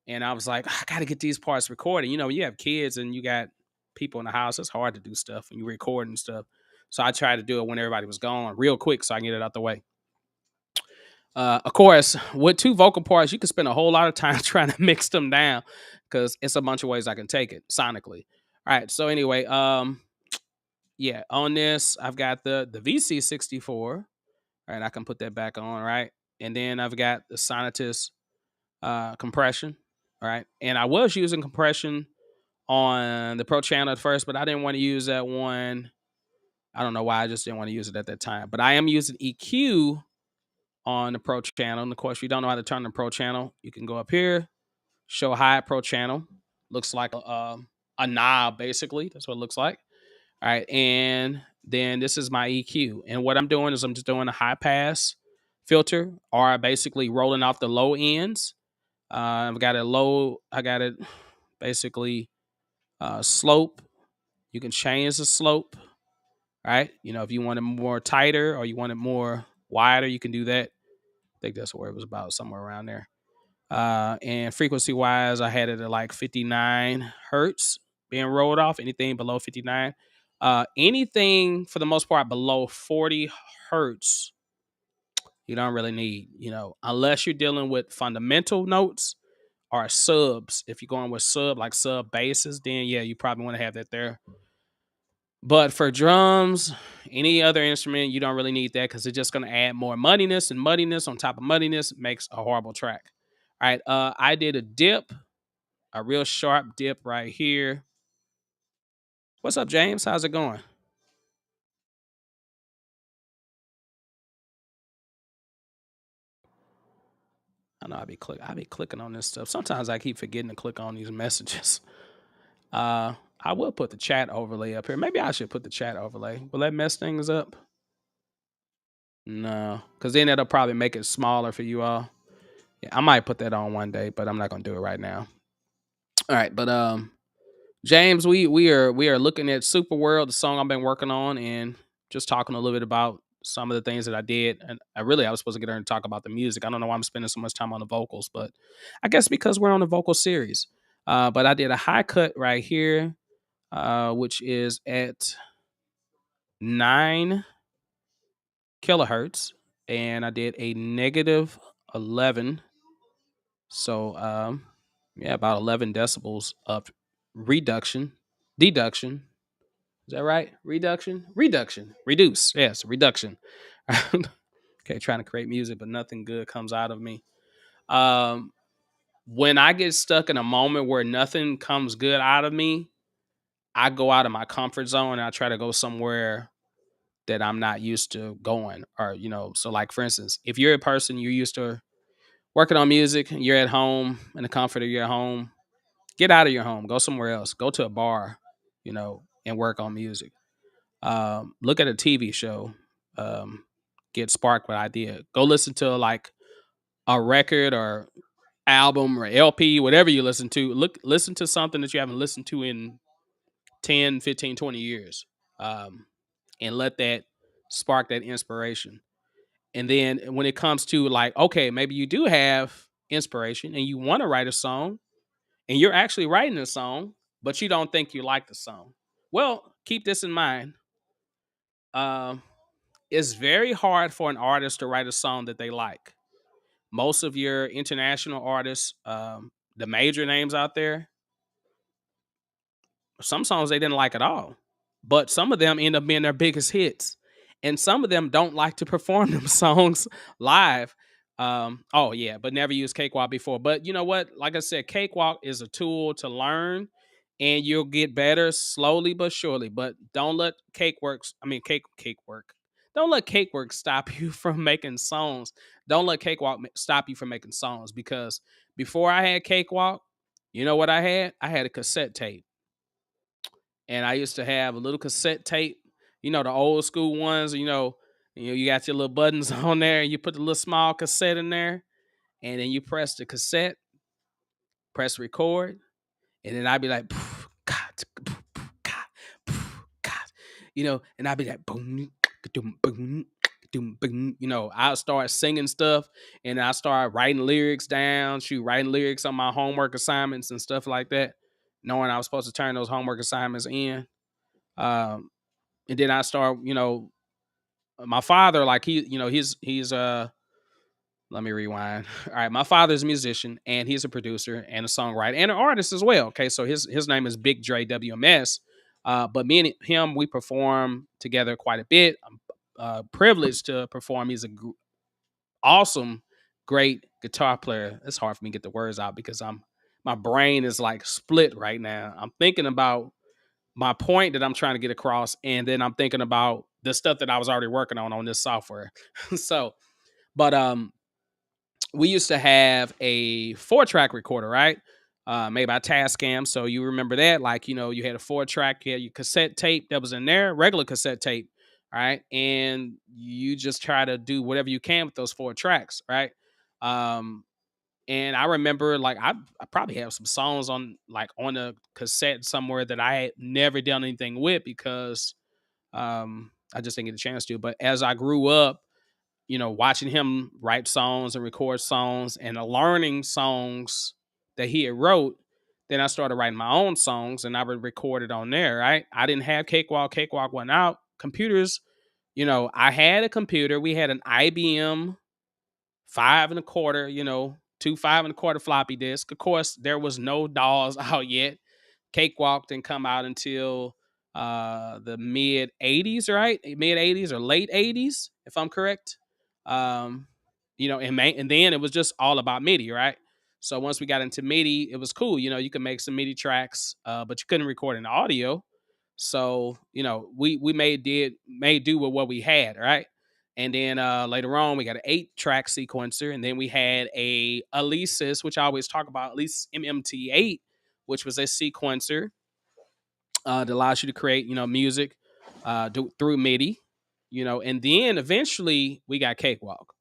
And I was like, I got to get these parts recorded. You have kids and you got people in the house. It's hard to do stuff when you record and stuff. So I tried to do it when everybody was gone real quick so I can get it out the way. Of course, with 2 vocal parts, you can spend a whole lot of time trying to mix them down because it's a bunch of ways I can take it sonically. All right. So anyway, yeah, on this, I've got the VC64. All right. I can put that back on. Right. And then I've got the Sonitus compression. All right. And I was using compression on the Pro channel at first, but I didn't want to use that one. I don't know why. I just didn't want to use it at that time. But I am using EQ on the Pro channel. And of course, if you don't know how to turn the Pro channel, you can go up here, show high Pro channel. Looks like a knob, basically. That's what it looks like. All right. And then this is my EQ. And what I'm doing is I'm just doing a high pass filter or basically rolling off the low ends. I got it basically slope. You can change the slope, right? If you want it more tighter or you want it more wider, you can do that. I think that's where it was about, somewhere around there. And frequency wise, I had it at like 59 hertz being rolled off. Anything below 59, anything for the most part below 40 hertz, you don't really need, unless you're dealing with fundamental notes or subs. If you're going with like sub basses, then yeah, you probably want to have that there. But for drums, any other instrument, you don't really need that because it's just going to add more muddiness, and muddiness on top of muddiness makes a horrible track. All right, I did a dip, a real sharp dip right here. What's up, James? How's it going? I know I be clicking on this stuff. Sometimes I keep forgetting to click on these messages. I will put the chat overlay up here. Maybe I should put the chat overlay. Will that mess things up? No, because then it'll probably make it smaller for you all. Yeah, I might put that on one day, but I'm not gonna do it right now. All right, but James, we are looking at Superworld, the song I've been working on, and just talking a little bit about some of the things that I did. And I was supposed to get her and talk about the music. I don't know why I'm spending so much time on the vocals, but I guess because we're on the vocal series. But I did a high cut right here, which is at 9 kilohertz, and I did a -11. So yeah, about 11 decibels of reduction, deduction. Is that right? Reduction, reduce. Yes, reduction. Okay, trying to create music, but nothing good comes out of me. Um, when I get stuck in a moment where nothing comes good out of me, I go out of my comfort zone and I try to go somewhere that I'm not used to going. Or, so like for instance, if you're a person you're used to working on music, you're at home in the comfort of your home, get out of your home, go somewhere else, go to a bar, and work on music. Look at a TV show, um, get sparked with idea. Go listen to like a record or album or LP, whatever you listen to. Listen to something that you haven't listened to in 10, 15, 20 years. Um, and let that spark that inspiration. And then when it comes to like, okay, maybe you do have inspiration and you want to write a song and you're actually writing a song, but you don't think you like the song. Well, keep this in mind. Um, it's very hard for an artist to write a song that they like. Most of your international artists, the major names out there, some songs they didn't like at all, but some of them end up being their biggest hits, and some of them don't like to perform them songs live. Oh yeah, but never used Cakewalk before. But you know what? Like I said, Cakewalk is a tool to learn, and you'll get better slowly but surely. But don't let Cakework. Don't let Cakework stop you from making songs. Don't let stop you from making songs because before I had Cakewalk, you know what I had? I had a cassette tape and I used to have a little cassette tape, the old school ones, you got your little buttons on there, and you put the little small cassette in there, and then you press the cassette, press record, and then I'd be like, "Poof, God, poof, poof, God, poof, God," and I'd be like, boom, boom, boom, boom, boom. I'll start singing stuff, and I start writing lyrics down, writing lyrics on my homework assignments and stuff like that, knowing I was supposed to turn those homework assignments in. Um, and then I start, my father, like he's let me rewind. All right, my father's a musician and he's a producer and a songwriter and an artist as well. Okay, so his name is Big Dre WMS. But me and him, we perform together quite a bit. I'm privileged to perform. He's a awesome, great guitar player. It's hard for me to get the words out because my brain is like split right now. I'm thinking about my point that I'm trying to get across, and then I'm thinking about the stuff that I was already working on this software. So, but we used to have a 4-track recorder, right? Made by Tascam. So you remember that, like you had a 4-track, you had your cassette tape that was in there, regular cassette tape, right? And you just try to do whatever you can with those 4 tracks, right? Um, and I remember like I probably have some songs on a cassette somewhere that I had never done anything with because I just didn't get a chance to. But as I grew up, watching him write songs and record songs and learning songs that he had wrote, then I started writing my own songs and I would record it on there, right? I didn't have Cakewalk. Cakewalk went out. Computers, I had a computer. We had an IBM 5 and a quarter, two 5 and a quarter floppy disk. Of course, there was no dolls out yet. Cakewalk didn't come out until the mid 80s, right? Mid 80s or late 80s, if I'm correct. Um, and then it was just all about MIDI, right? So once we got into MIDI, it was cool. You could make some MIDI tracks, but you couldn't record in audio. So, we made do with what we had, right? And then later on, we got an 8-track sequencer, and then we had a Alesis, which I always talk about, Alesis MMT8, which was a sequencer. that allows you to create, music through MIDI, and then eventually we got Cakewalk,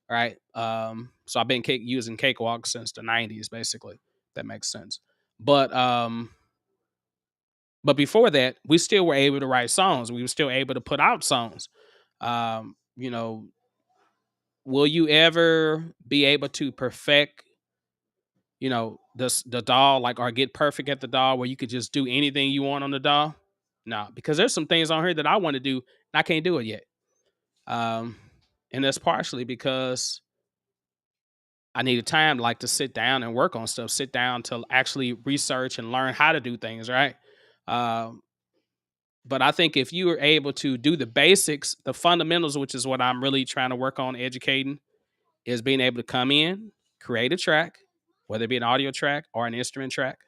right? So I've been using Cakewalk since the '90s, basically. That makes sense. But but before that, we still were able to write songs. We were still able to put out songs. Um, you know, will you ever be able to perfect, the DAW, like, or get perfect at the DAW where you could just do anything you want on the DAW? No, because there's some things on here that I want to do and I can't do it yet. Um, and that's partially because I needed time, like, to sit down and work on stuff, sit down to actually research and learn how to do things, right? Um, but I think if you are able to do the basics, the fundamentals, which is what I'm really trying to work on educating, is being able to come in, create a track, whether it be an audio track or an instrument track,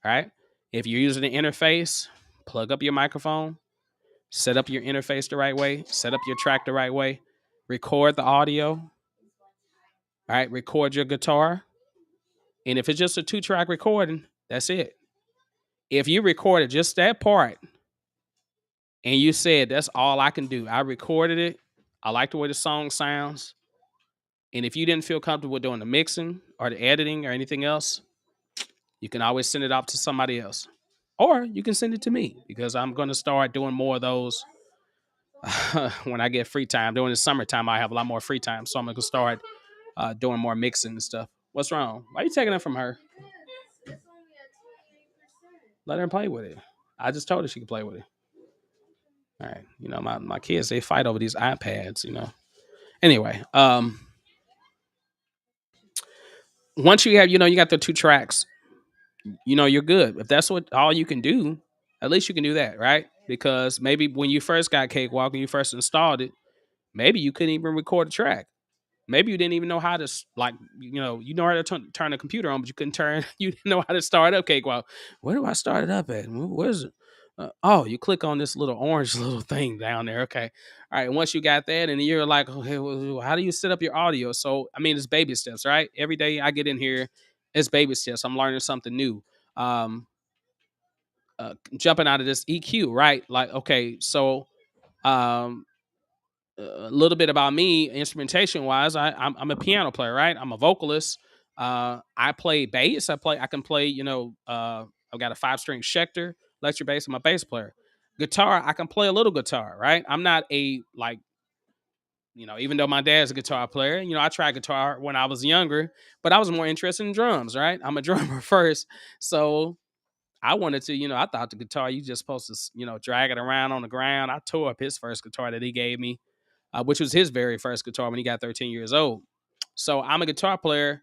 right? If you're using an interface, plug up your microphone, set up your interface the right way, set up your track the right way, record the audio, all right? Record your guitar. And if it's just a 2-track recording, that's it. If you recorded just that part and you said, that's all I can do, I recorded it, I like the way the song sounds. And if you didn't feel comfortable doing the mixing or the editing or anything else, you can always send it off to somebody else. Or you can send it to me because I'm going to start doing more of those when I get free time. During the summertime, I have a lot more free time. So I'm going to start doing more mixing and stuff. What's wrong? Why are you taking it from her? Let her play with it. I just told her she could play with it. All right. My kids, they fight over these iPads. Anyway, once you have, you got the 2 tracks, you're good. If that's what all you can do, at least you can do that, right? Because maybe when you first got Cakewalk and you first installed it, maybe you couldn't even record a track. Maybe you didn't even know how to like, how to turn the computer on, but you couldn't turn. You didn't know how to start up Cakewalk. Where do I start it up at? Where's it? Oh, you click on this little orange little thing down there. Okay, all right. Once you got that, and you're like, okay, well, how do you set up your audio? So, I mean, it's baby steps, right? Every day I get in here, it's baby steps. I'm learning something new. Um, Jumping out of this EQ, right? Like, okay, so um, a little bit about me, instrumentation wise, I'm a piano player, right? I'm a vocalist. I play bass. I can play, I've got a 5-string Schecter electric bass. I'm a bass player. Guitar, I can play a little guitar, right? I'm not a like, even though my dad's a guitar player, I tried guitar when I was younger, but I was more interested in drums, right? I'm a drummer first. So I wanted to, I thought the guitar, you just supposed to, drag it around on the ground. I tore up his first guitar that he gave me, which was his very first guitar when he got 13 years old. So I'm a guitar player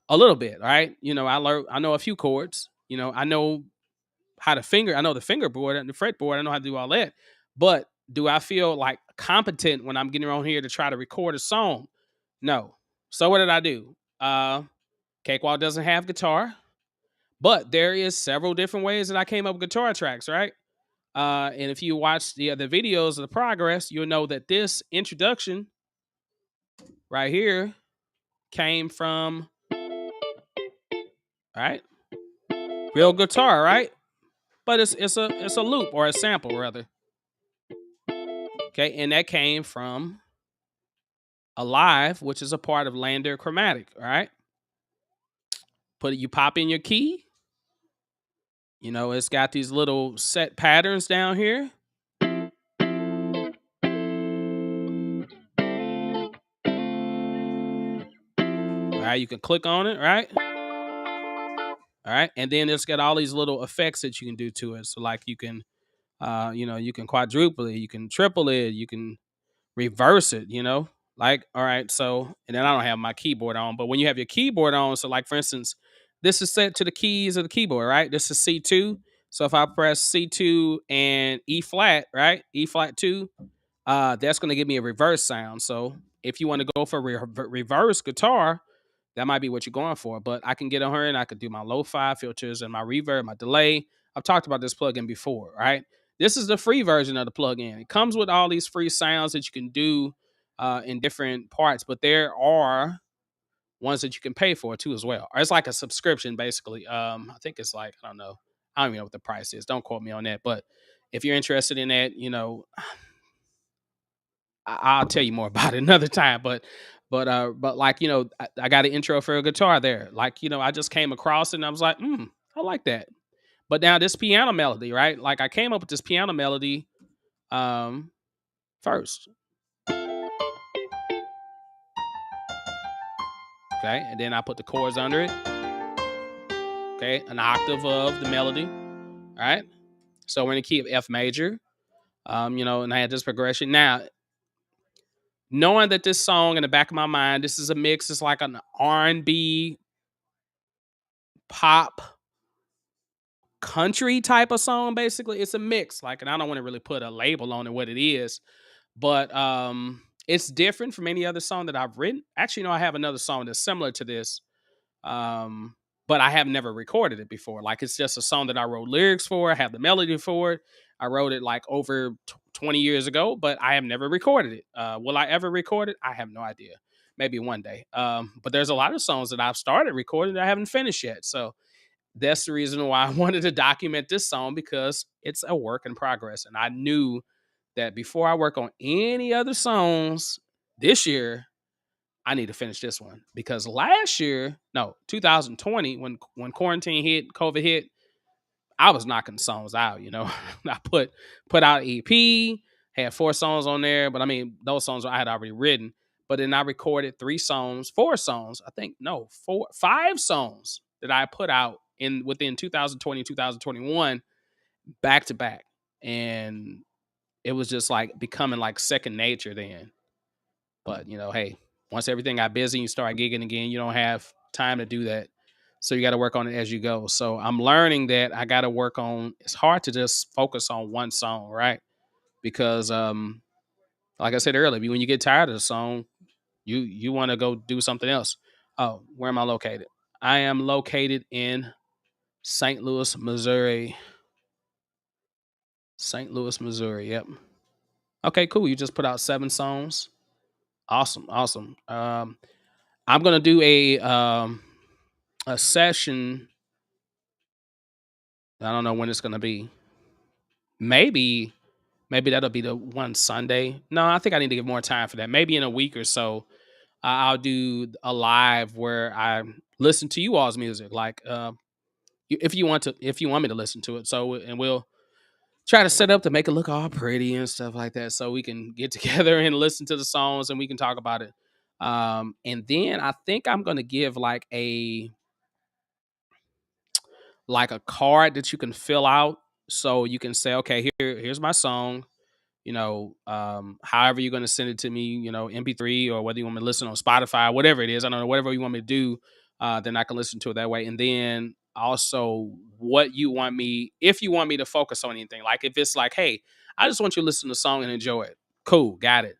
a little bit, right? I know a few chords. I know how to finger. I know the fingerboard and the fretboard. I know how to do all that. But do I feel like competent when I'm getting on here to try to record a song? No. So what did I do? Cakewalk doesn't have guitar, but there is several different ways that I came up with guitar tracks, right? And if you watch the videos of the progress, you'll know that this introduction right here came from, right, real guitar, right? But it's a loop or a sample rather. Okay, and that came from Alive, which is a part of Lander Chromatic. All right, you pop in your key. It's got these little set patterns down here. All right, you can click on it, right? All right, and then it's got all these little effects that you can do to it. So like you can, you can quadruple it, you can triple it, you can reverse it, like, all right. So, and then I don't have my keyboard on, but when you have your keyboard on, so like for instance, this is set to the keys of the keyboard, right? This is C2. So if I press C2 and E flat, right? E flat 2, that's going to give me a reverse sound. So if you want to go for reverse guitar, that might be what you're going for. But I can get on here and I could do my lo-fi filters and my reverb, my delay. I've talked about this plugin before, right? This is the free version of the plugin. It comes with all these free sounds that you can do in different parts, but there are ones that you can pay for too as well. Or it's like a subscription basically. I think it's like, I don't know. I don't even know what the price is. Don't quote me on that. But if you're interested in that, I'll tell you more about it another time. But like I got an intro for a guitar there. Like I just came across it and I was like, I like that. But now this piano melody, right? Like I came up with this piano melody first, okay, and then I put the chords under it, okay, an octave of the melody, all right. So we're in the key of F major, and I had this progression. Now, knowing that this song in the back of my mind, this is a mix. It's like an R&B pop country type of song. Basically, it's a mix. Like, and I don't want to really put a label on it what it is, but it's different from any other song that I've written. Actually, I have another song that's similar to this, um, but I have never recorded it before. Like, it's just a song that I wrote lyrics for. I have the melody for it. I wrote it like over 20 years ago, but I have never recorded it. Will I ever record it? I have no idea. Maybe one day. But there's a lot of songs that I've started recording that I haven't finished yet. So that's the reason why I wanted to document this song, because it's a work in progress. And I knew that before I work on any other songs this year, I need to finish this one, because last year, no, 2020, when quarantine hit, COVID hit, I was knocking songs out. I put out EP, had 4 songs on there, but I mean those songs I had already written. But then I recorded 3 songs, 4 songs, I think, no, 5 songs that I put out in within 2020 2021 back to back, and it was just like becoming like second nature then. But hey, once everything got busy, you start gigging again, you don't have time to do that. So you got to work on it as you go. So I'm learning that I got to work on. It's hard to just focus on one song, right? Because like I said earlier, when you get tired of the song, you want to go do something else. Oh, where am I located? I am located in St. Louis, Missouri. St. Louis, Missouri. Yep. Okay, cool. You just put out 7 songs. Awesome, awesome. I'm gonna do a session. I don't know when it's gonna be. Maybe that'll be the one Sunday. No, I think I need to give more time for that. Maybe in a week or so, I'll do a live where I listen to you all's music. Like, if you want to, if you want me to listen to it. So, and we'll try to set up to make it look all pretty and stuff like that, so we can get together and listen to the songs and we can talk about it. And then I think I'm gonna give like a card that you can fill out, so you can say, okay, here's my song. However you're going to send it to me, MP3, or whether you want me to listen on Spotify, whatever it is, I don't know, whatever you want me to do, then I can listen to it that way. And then also what you want me, if you want me to focus on anything, like if it's like, hey, I just want you to listen to the song and enjoy it. Cool, got it.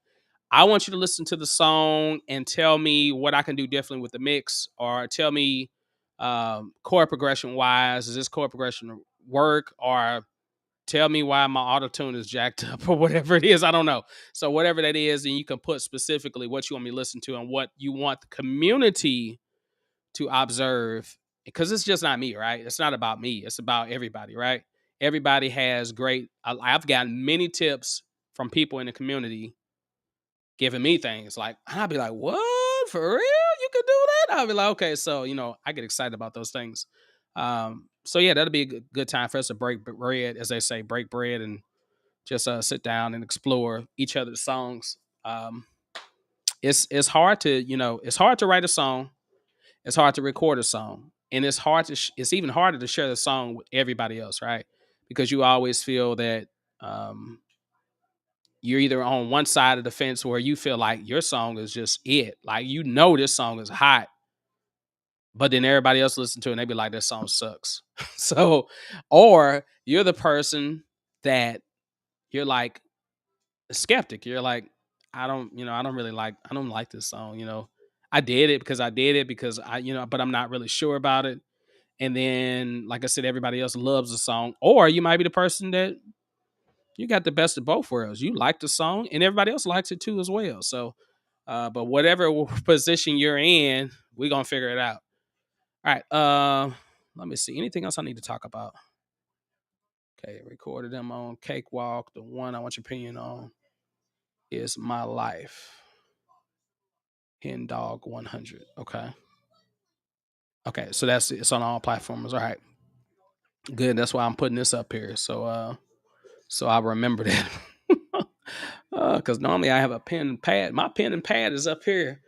I want you to listen to the song and tell me what I can do differently with the mix, or tell me chord progression wise, does this chord progression work, or tell me why my auto tune is jacked up, or whatever it is. I don't know. So whatever that is, and you can put specifically what you want me to listen to and what you want the community to observe, because it's just not me, right? It's not about me. It's about everybody, right? Everybody has great. I've gotten many tips from people in the community giving me things like, and I'll be like, what, for real? You can do that? I'll be like, okay. So, I get excited about those things. So yeah, that'll be a good time for us to break bread, as they say, break bread, and just sit down and explore each other's songs. It's hard to, it's hard to write a song. It's hard to record a song, and it's hard to, it's even harder to share the song with everybody else, right? Because you always feel that, you're either on one side of the fence where you feel like your song is just it. Like, this song is hot, but then everybody else listen to it and they be like, this song sucks. So, or you're the person that you're like a skeptic. You're like, I don't like this song. I did it because but I'm not really sure about it. And then, like I said, everybody else loves the song. Or you might be the person that you got the best of both worlds. You like the song and everybody else likes it too as well. So, but whatever position you're in, we're gonna figure it out. All right. Let me see. Anything else I need to talk about? Okay, recorded them on Cakewalk. The one I want your opinion on is My Life. Hen Dog 100. Okay. Okay, so it's on all platforms. All right. Good. That's why I'm putting this up here. So I remember that. Because normally I have a pen and pad. My pen and pad is up here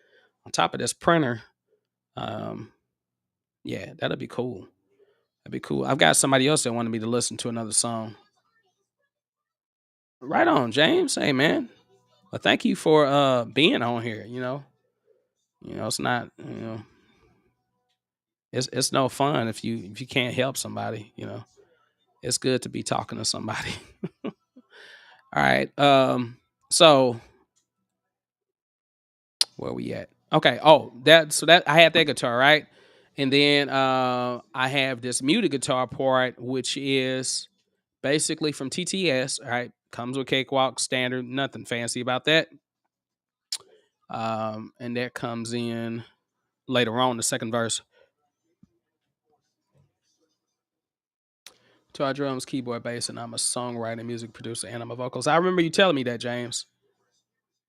on top of this printer. Um, yeah, that'd be cool. That'd be cool. I've got somebody else that wanted me to listen to another song. Right on, James. Hey man. Well, thank you for being on here. It's not, it's no fun if you can't help somebody. It's good to be talking to somebody. All right. So where we at? Okay. Oh, that I had that guitar, right? And then I have this muted guitar part, which is basically from TTS. All right. Comes with Cakewalk standard, nothing fancy about that. And that comes in later on, the second verse. Guitar, drums, keyboard, bass, and I'm a songwriter, music producer, and I'm a vocalist. I remember you telling me that, James.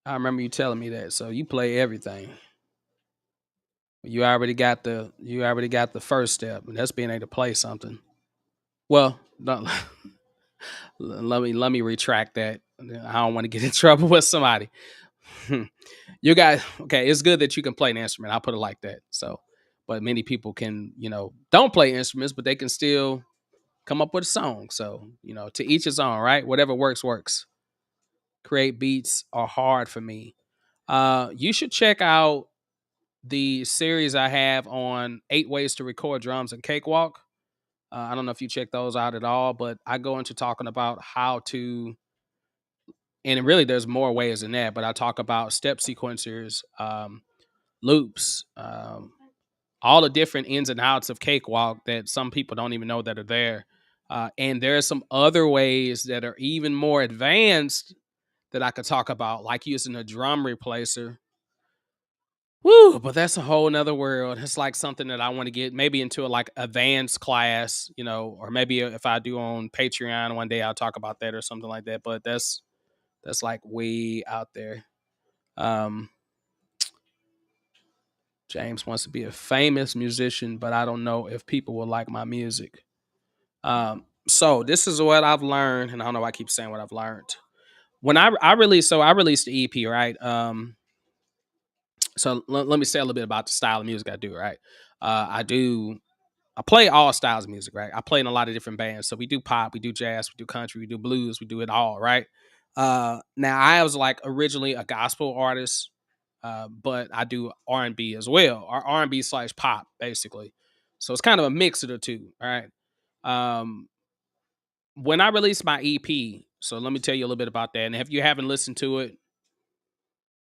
I remember you telling me that. So you play everything. You already got the first step, and that's being able to play something. Well, don't, let me retract that. I don't want to get in trouble with somebody. You got okay. It's good that you can play an instrument. I'll put it like that. So, but many people can, don't play instruments, but they can still come up with a song. So, to each his own, right? Whatever works, works. Create beats are hard for me. You should check out the series I have on 8 ways to record drums and Cakewalk. I don't know if you check those out at all, but I go into talking about how to, and really there's more ways than that, but I talk about step sequencers, loops, all the different ins and outs of Cakewalk that some people don't even know that are there. And there are some other ways that are even more advanced that I could talk about, like using a drum replacer. Woo, but that's a whole nother world. It's like something that I want to get maybe into a like advanced class, or maybe if I do on Patreon one day, I'll talk about that or something like that. But that's like way out there. Um, James wants to be a famous musician, but I don't know if people will like my music. So this is what I've learned, and I don't know why I keep saying what I've learned. When I released the EP, right? So let me say a little bit about the style of music I do, right? I play all styles of music, right? I play in a lot of different bands. So we do pop, we do jazz, we do country, we do blues, we do it all, right? Now I was like originally a gospel artist, but I do R&B as well, or R&B slash pop, basically. So it's kind of a mix of the two, all right? Um, when I released my EP, so let me tell you a little bit about that. And if you haven't listened to it,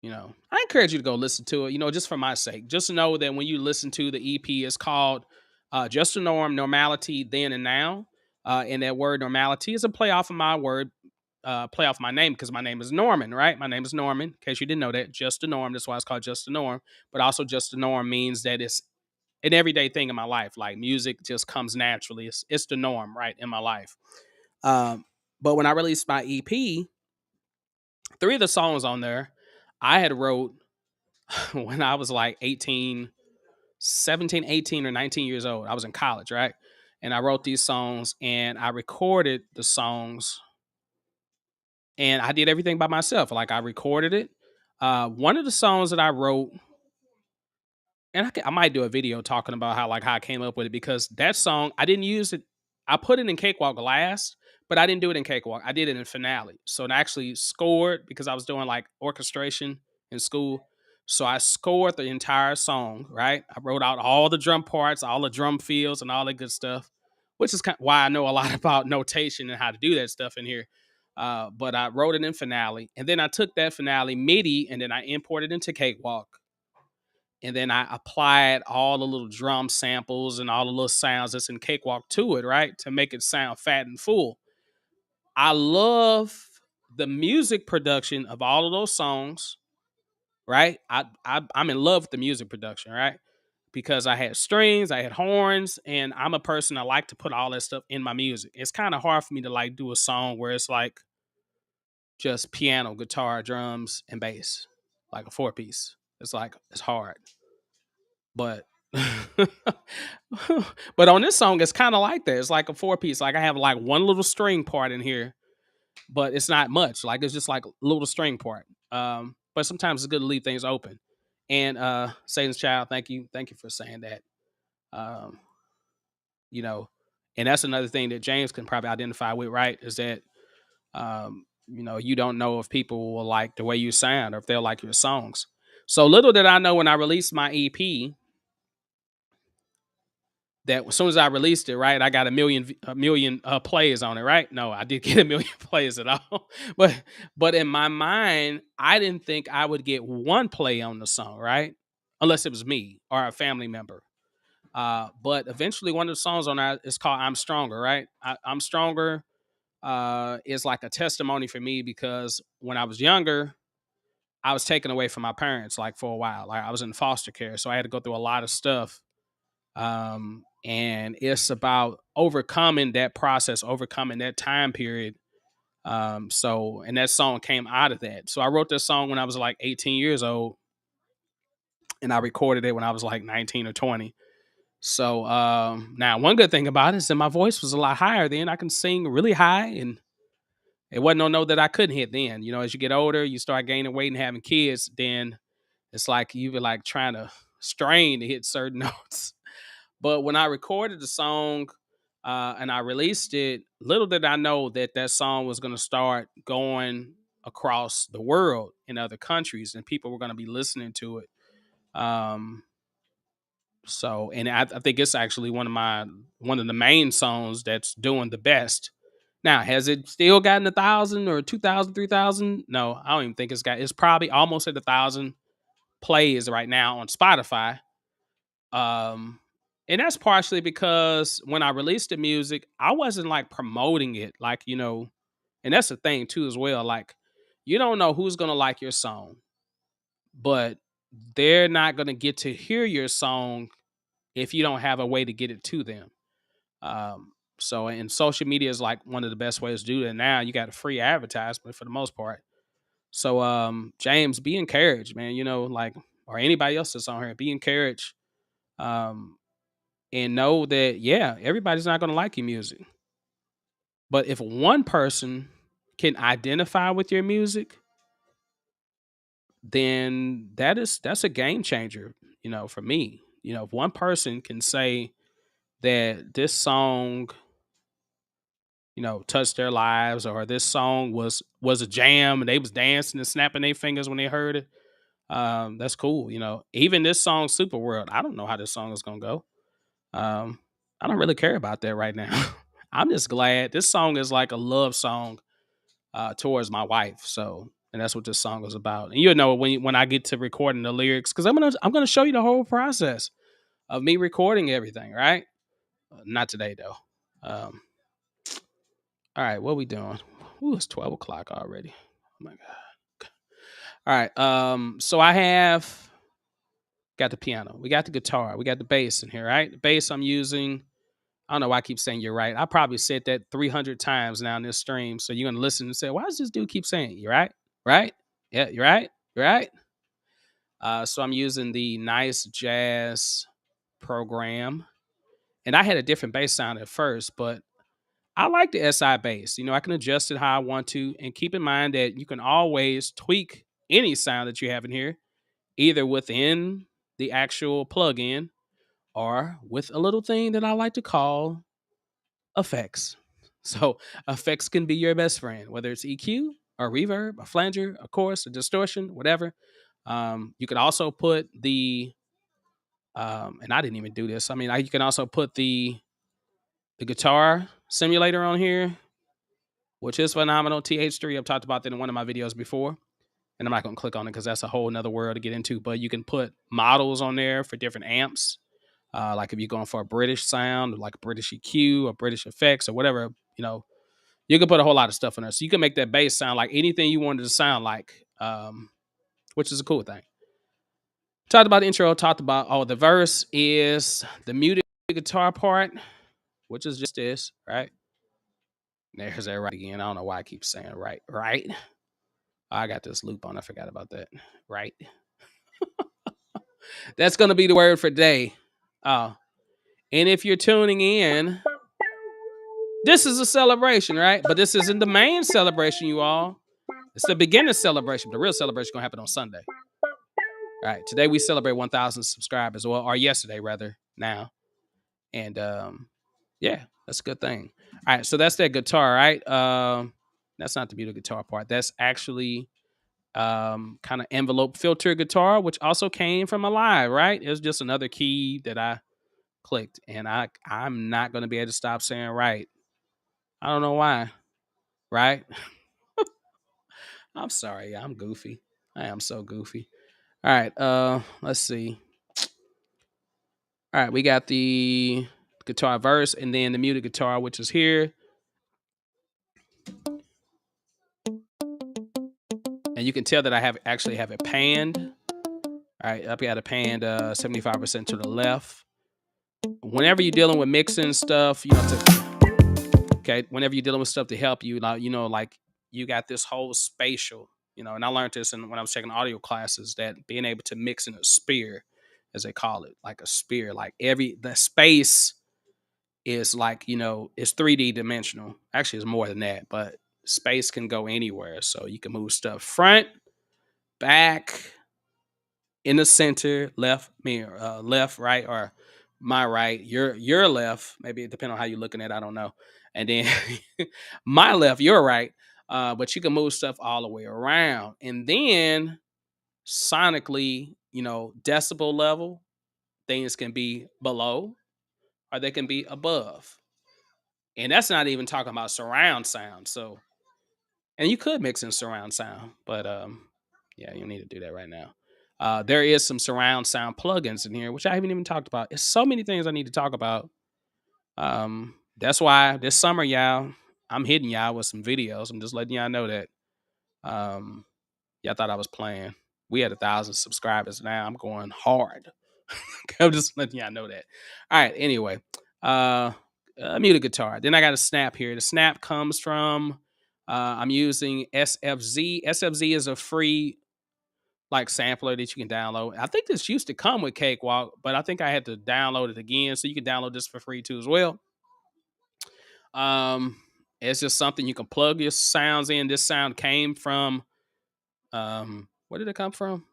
I encourage you to go listen to it, just for my sake. Just know that when you listen to the EP, it's called Just a Norm, Normality, Then and Now. And that word normality is a play off of my word, play off my name, because my name is Norman, right? My name is Norman, in case you didn't know that. Just a Norm. That's why it's called Just a Norm. But also, Just a Norm means that it's an everyday thing in my life. Like music just comes naturally. It's the norm, right, in my life. Um, but when I released my EP, three of the songs on there I had wrote when I was like 18, 17, 18, or 19 years old. I was in college, right? And I wrote these songs and I recorded the songs and I did everything by myself. Like I recorded it. One of the songs that I wrote, and I might do a video talking about how I came up with it, because that song I didn't use it. I put it in Cakewalk last, but I didn't do it in Cakewalk. I did it in Finale. So it actually scored, because I was doing like orchestration in school. So I scored the entire song. Right, I wrote out all the drum parts, all the drum fills, and all that good stuff, which is kind of why I know a lot about notation and how to do that stuff in here. But I wrote it in Finale, and then I took that Finale MIDI and then I imported it into Cakewalk, and then I applied all the little drum samples and all the little sounds that's in Cakewalk to it, right, to make it sound fat and full. I love the music production of all of those songs, right? I'm in love with the music production, right? because I had strings, I had horns, and I'm a person I like to put all that stuff in my music. It's kind of hard for me to like do a song where it's like just piano, guitar, drums, and bass, like a four piece. It's like it's hard, but but on this song, it's kind of like that. It's like a four piece. Like I have like one little string part in here, but it's not much. Like it's just like a little string part. But sometimes it's good to leave things open. And Satan's Child, thank you for saying that. Um, you know, and that's another thing that James can probably identify with, right? Is that you don't know if people will like the way you sound or if they'll like your songs. So little did I know when I released my EP that as soon as I released it, right, I got a million plays on it, right? No, I did get a million plays at all, but in my mind, I didn't think I would get one play on the song, right, unless it was me or a family member. But eventually, one of the songs on that is called "I'm Stronger," right? I'm Stronger is like a testimony for me because when I was younger, I was taken away from my parents like for a while. Like I was in foster care, so I had to go through a lot of stuff. And it's about overcoming that process, overcoming that time period. So and that song came out of that. So I wrote this song when I was like 18 years old, and I recorded it when I was like 19 or 20. So now one good thing about it is that my voice was a lot higher then. I can sing really high, and it wasn't no note that I couldn't hit then. You know, as you get older, you start gaining weight and having kids, then it's like you be like trying to strain to hit certain notes. But when I recorded the song and I released it, little did I know that that song was going to start going across the world in other countries, and people were going to be listening to it. Um, and I think it's actually one of the main songs that's doing the best. Now, has it still gotten 1,000 or 2,000, 3,000? No, I don't even think it's got. It's probably almost at 1,000 plays right now on Spotify. Um, and that's partially because when I released the music, I wasn't like promoting it, like and that's the thing too as well. Like, you don't know who's gonna like your song, but they're not gonna get to hear your song if you don't have a way to get it to them. So and social media is like one of the best ways to do that. Now you got a free advertisement for the most part. So James, be encouraged, man. Like or anybody else that's on here, be encouraged. Um, and know that yeah, everybody's not gonna like your music. But if one person can identify with your music, then that's a game changer, for me. If one person can say that this song touched their lives, or this song was a jam and they was dancing and snapping their fingers when they heard it. That's cool. Even this song, Superworld. I don't know how this song is gonna go. I don't really care about that right now. I'm just glad this song is like a love song towards my wife. So, and that's what this song is about. And when I get to recording the lyrics, because I'm gonna show you the whole process of me recording everything. Right? Not today though. Um, all right, what we doing? Ooh, it's 12 o'clock already. Oh my god. All right. So I have got the piano, we got the guitar, we got the bass in here, right? The bass I'm using. I don't know why I keep saying you're right. I probably said that 300 times now in this stream. So you're gonna listen and say, why does this dude keep saying you're right? Right? Yeah, you're right. You're right. So I'm using the Nice Jazz program. And I had a different bass sound at first, but I like the SI bass. I can adjust it how I want to. And keep in mind that you can always tweak any sound that you have in here, either within the actual plugin or with a little thing that I like to call effects. So effects can be your best friend, whether it's EQ or reverb, a flanger, a chorus, a distortion, whatever. You can also put and I didn't even do this. I mean, you can also put the guitar simulator on here, which is phenomenal. TH3, I've talked about that in one of my videos before, and I'm not going to click on it because that's a whole nother world to get into. But you can put models on there for different amps. Like if you're going for a British sound, like a British EQ or British effects or whatever, you can put a whole lot of stuff in there. So you can make that bass sound like anything you wanted to sound like, which is a cool thing. Talked about the intro, talked about, oh, the verse is the muted guitar part, which is just this, right? There's that right again. I don't know why I keep saying right, right? I got this loop on. I forgot about that. Right. That's going to be the word for today. And if you're tuning in, this is a celebration, right? But this isn't the main celebration, you all. It's the beginning celebration. But the real celebration is going to happen on Sunday. All right. Today we celebrate 1,000 subscribers, or yesterday, rather, now. And yeah, that's a good thing. All right. So that's that guitar, right? That's not the beautiful guitar part. That's actually kind of envelope filter guitar, which also came from a live, right? It was just another key that I clicked, and I'm not going to be able to stop saying right. I don't know why, right? I'm sorry, I'm goofy. I am so goofy. All right, let's see. All right, we got the guitar verse and then the muted guitar, which is here. And you can tell that I actually have it panned. All right, up got it panned 75% to the left. Whenever you're dealing with mixing stuff, whenever you're dealing with stuff to help you, like you got this whole spatial, and I learned this when I was taking audio classes, that being able to mix in a sphere, as they call it, like a sphere, like the space is like, it's 3D dimensional. Actually, it's more than that, but space can go anywhere. So you can move stuff front, back, in the center, left, left, right, or my right, your left, maybe depending on how you're looking at it, I don't know. And then my left, your right. But you can move stuff all the way around. And then sonically, decibel level, things can be below or they can be above. And that's not even talking about surround sound. So, and you could mix in surround sound, but yeah, you need to do that right now. There is some surround sound plugins in here, which I haven't even talked about. It's so many things I need to talk about. That's why this summer, y'all, I'm hitting y'all with some videos. I'm just letting y'all know that. Y'all thought I was playing. We had 1,000 subscribers now. I'm going hard. I'm just letting y'all know that. All right. Anyway, muted guitar. Then I got a snap here. The snap comes from. I'm using SFZ. SFZ is a free sampler that you can download. I think this used to come with Cakewalk, but I think I had to download it again. So you can download this for free too as well. It's just something you can plug your sounds in. This sound came from where did it come from?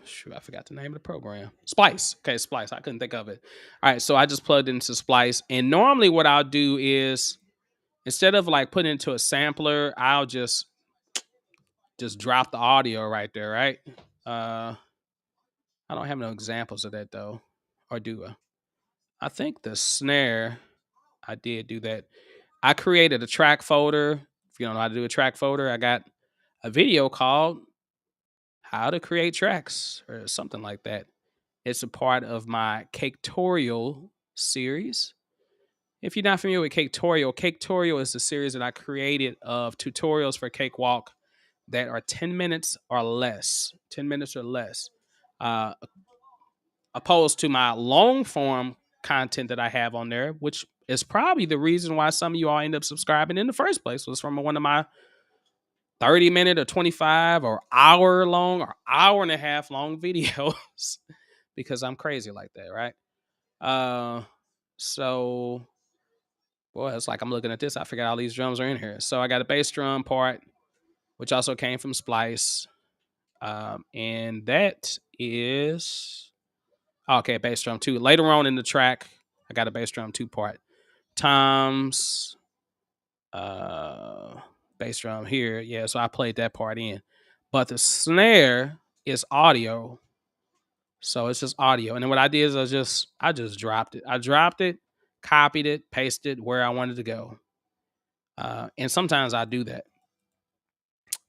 Shoot, I forgot the name of the program. Splice. Okay, Splice. I couldn't think of it. All right, so I just plugged into Splice. And normally what I'll do is instead of putting it into a sampler, I'll just drop the audio right there, right? I don't have no examples of that though. Or do I? I think the snare, I did do that. I created a track folder. If you don't know how to do a track folder, I got a video called How to Create Tracks or something like that. It's a part of my Caktorial series. If you're not familiar with Caktorial is the series that I created of tutorials for Cakewalk that are 10 minutes or less. 10 minutes or less. Opposed to my long form content that I have on there, which is probably the reason why some of you all end up subscribing in the first place, was from one of my 30-minute or 25 or hour long or hour and a half long videos because I'm crazy like that, right? So boy, it's like I'm looking at this, I forgot all these drums are in here. So I got a bass drum part, which also came from Splice. And that is okay, bass drum 2. Later on in the track, I got a bass drum 2 part. Tom's bass drum here. Yeah, so I played that part in. But the snare is audio. So it's just audio. And then what I did is I just dropped it. I dropped it, copied it, pasted where I wanted to go. And sometimes I do that.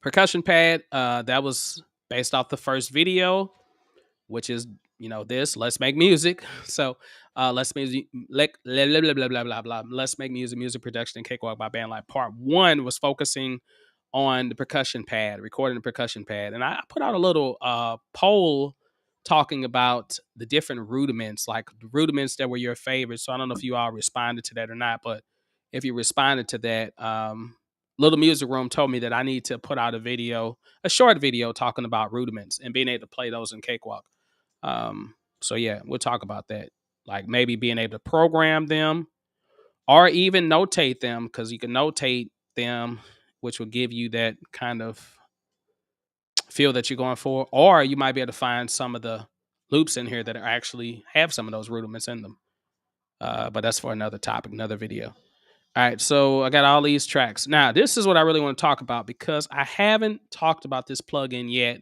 Percussion pad, that was based off the first video, which is this Let's Make Music. So Let's Music, blah blah blah blah blah blah. Let's Make Music, music production and Cakewalk by Bandlab. Part 1 was focusing on the percussion pad, recording the percussion pad. And I put out a little poll talking about the different rudiments, like the rudiments that were your favorites. So I don't know if you all responded to that or not, but if you responded to that, Little Music Room told me that I need to put out a short video talking about rudiments and being able to play those in Cakewalk. So yeah, we'll talk about that. Like maybe being able to program them or even notate them, because you can notate them, which will give you that kind of feel that you're going for. Or you might be able to find some of the loops in here that are actually have some of those rudiments in them. But that's for another topic, another video. All right, so I got all these tracks. Now, this is what I really want to talk about because I haven't talked about this plugin yet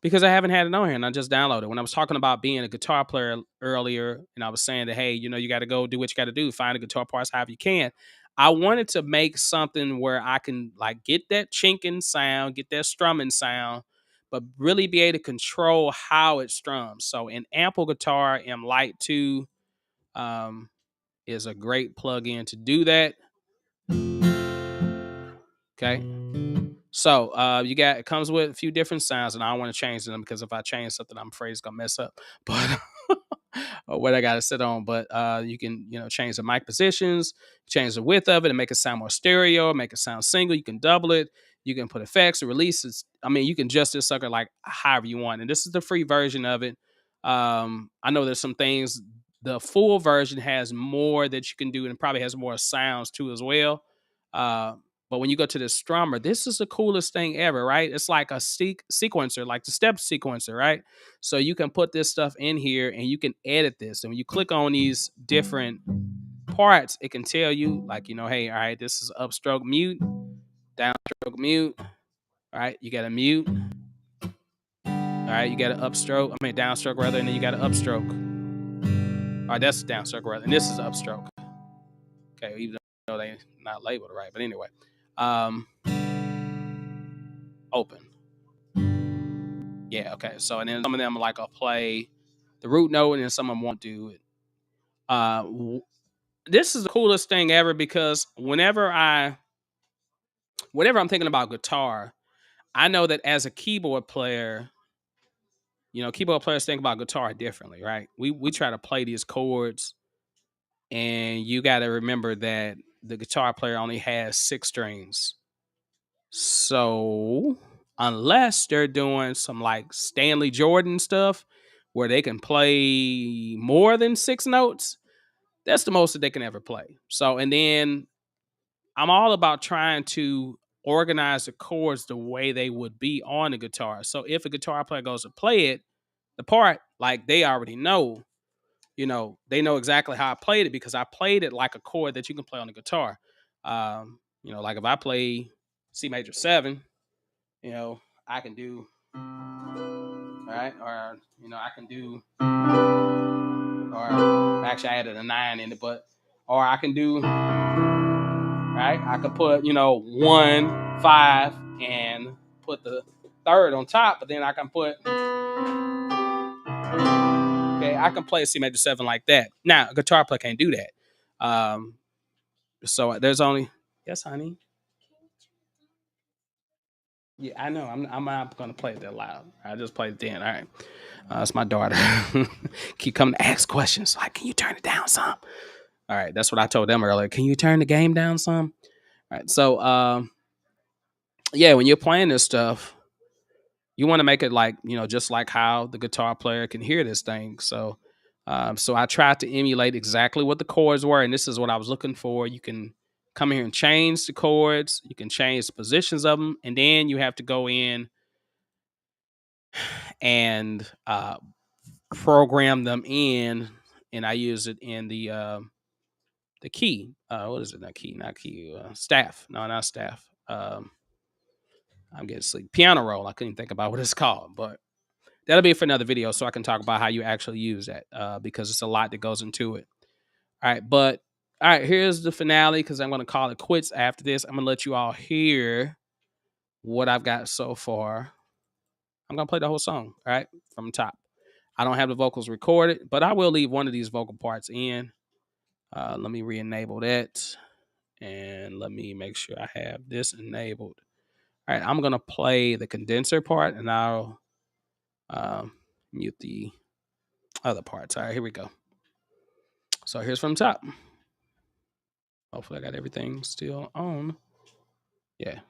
because I haven't had it on here and I just downloaded it. When I was talking about being a guitar player earlier and I was saying that, hey, you got to go do what you got to do, find the guitar parts however you can. I wanted to make something where I can like get that chinking sound, get that strumming sound, but really be able to control how it strums. So in Ample Guitar M-Lite 2 is a great plugin to do that. Okay. So it comes with a few different sounds, and I don't want to change them because if I change something, I'm afraid it's gonna mess up. But or what I gotta sit on. But you can change the mic positions, change the width of it, and make it sound more stereo, make it sound single. You can double it. You can put effects or releases. I mean, you can adjust this sucker like however you want. And this is the free version of it. I know there's some things. The full version has more that you can do, and probably has more sounds too as well. But when you go to the Strummer, this is the coolest thing ever, right? It's like a sequencer, like the step sequencer, right? So you can put this stuff in here and you can edit this. And when you click on these different parts, it can tell you like, hey, all right, this is upstroke mute, downstroke mute. All right, you got a mute. All right, you got an downstroke rather, and then you got an upstroke. All right, that's the downstroke rather, and this is upstroke. Okay, even though they're not labeled right, but anyway. Open. Yeah, okay. So and then some of them like I'll play the root note, and then some of them won't do it. This is the coolest thing ever because whenever I'm thinking about guitar, I know that as a keyboard player, keyboard players think about guitar differently, right? We try to play these chords, and you got to remember that the guitar player only has 6 strings. So unless they're doing some like Stanley Jordan stuff where they can play more than 6 notes, that's the most that they can ever play. So, and then I'm all about trying to organize the chords the way they would be on the guitar. So if a guitar player goes to play it, the part, like they already know, they know exactly how I played it because I played it like a chord that you can play on the guitar. Like if I play C major 7, I can do, right? Or, I can do, or actually I added a 9 in it, or I can do, right? I could put, 1, 5 and put the 3rd on top, but then I can put, okay, I can play a C major 7 like that. Now, a guitar player can't do that. So there's only, yes, honey. Yeah, I know. I'm not gonna play it that loud. I just played it then. All right. That's my daughter. Keep coming to ask questions. Like, can you turn it down some? All right. That's what I told them earlier. Can you turn the game down some? All right. So, yeah, when you're playing this stuff, you want to make it like, just like how the guitar player can hear this thing. So, so I tried to emulate exactly what the chords were, and this is what I was looking for. You can come here and change the chords. You can change the positions of them, and then you have to go in and program them in. And I use it in the key. What is it? Not key. Staff. No, not staff. I'm getting sleep. Piano roll. I couldn't think about what it's called, but that'll be for another video, so I can talk about how you actually use that because it's a lot that goes into it. All right, here's the finale because I'm going to call it quits after this. I'm going to let you all hear what I've got so far. I'm going to play the whole song, all right, from the top. I don't have the vocals recorded, but I will leave one of these vocal parts in. Let me re-enable that, and let me make sure I have this enabled. All right, I'm gonna play the condenser part, and I'll mute the other parts. All right, here we go. So here's from the top. Hopefully, I got everything still on. Yeah.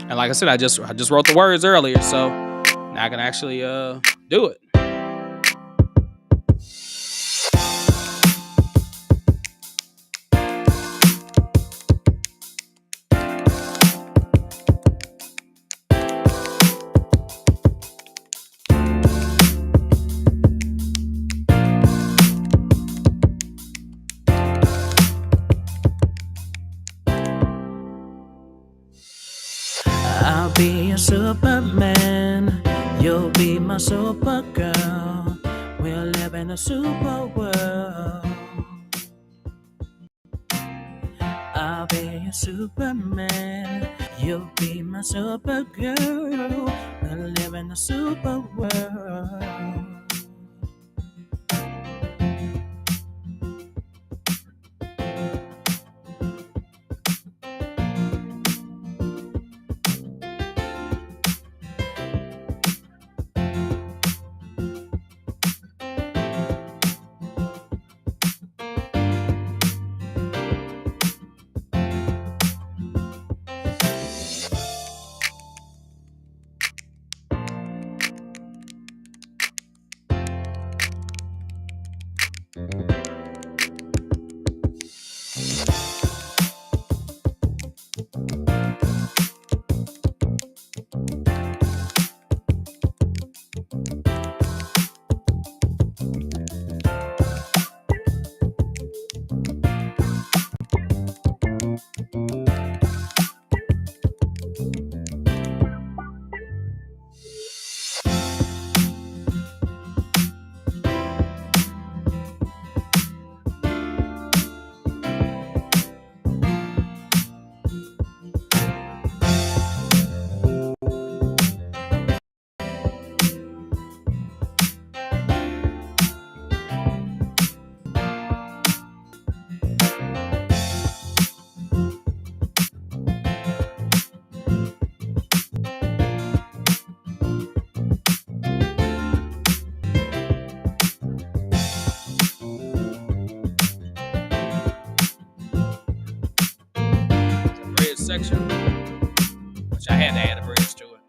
And like I said, I just wrote the words earlier, so now I can actually do it. I'll be a Superman, you'll be my Supergirl. We'll live in a super world. I'll be a Superman, you'll be my Supergirl. We'll live in a super world. Bridge section, which I had to add a bridge to it.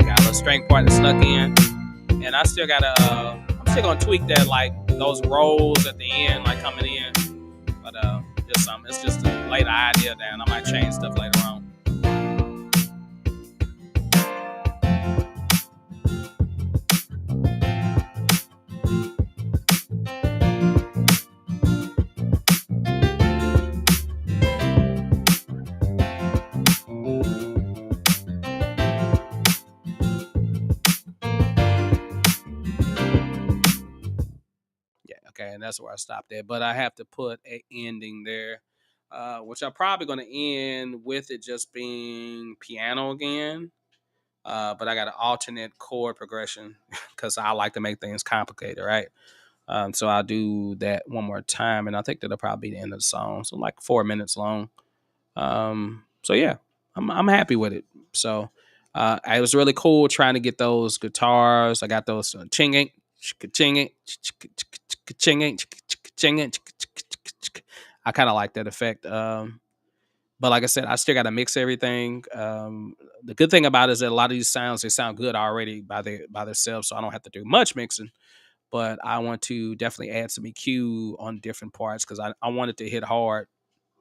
Got a little string part that snuck in, and I still gotta. I'm still gonna tweak that, like those rolls at the end, like coming in. But just something. It's just to lay the idea down. I might change stuff later on. Okay, and that's where I stopped at. But I have to put an ending there, which I'm probably going to end with it just being piano again. But I got an alternate chord progression because I like to make things complicated, right? So I'll do that one more time, and I think that'll probably be the end of the song. So like 4 minutes long. So yeah, I'm happy with it. So it was really cool trying to get those guitars. I got those chinging, chinging, chinging, chinging. I kind of like that effect. But like I said, I still got to mix everything. The good thing about it is that a lot of these sounds, they sound good already by themselves, so I don't have to do much mixing. But I want to definitely add some EQ on different parts because I want it to hit hard,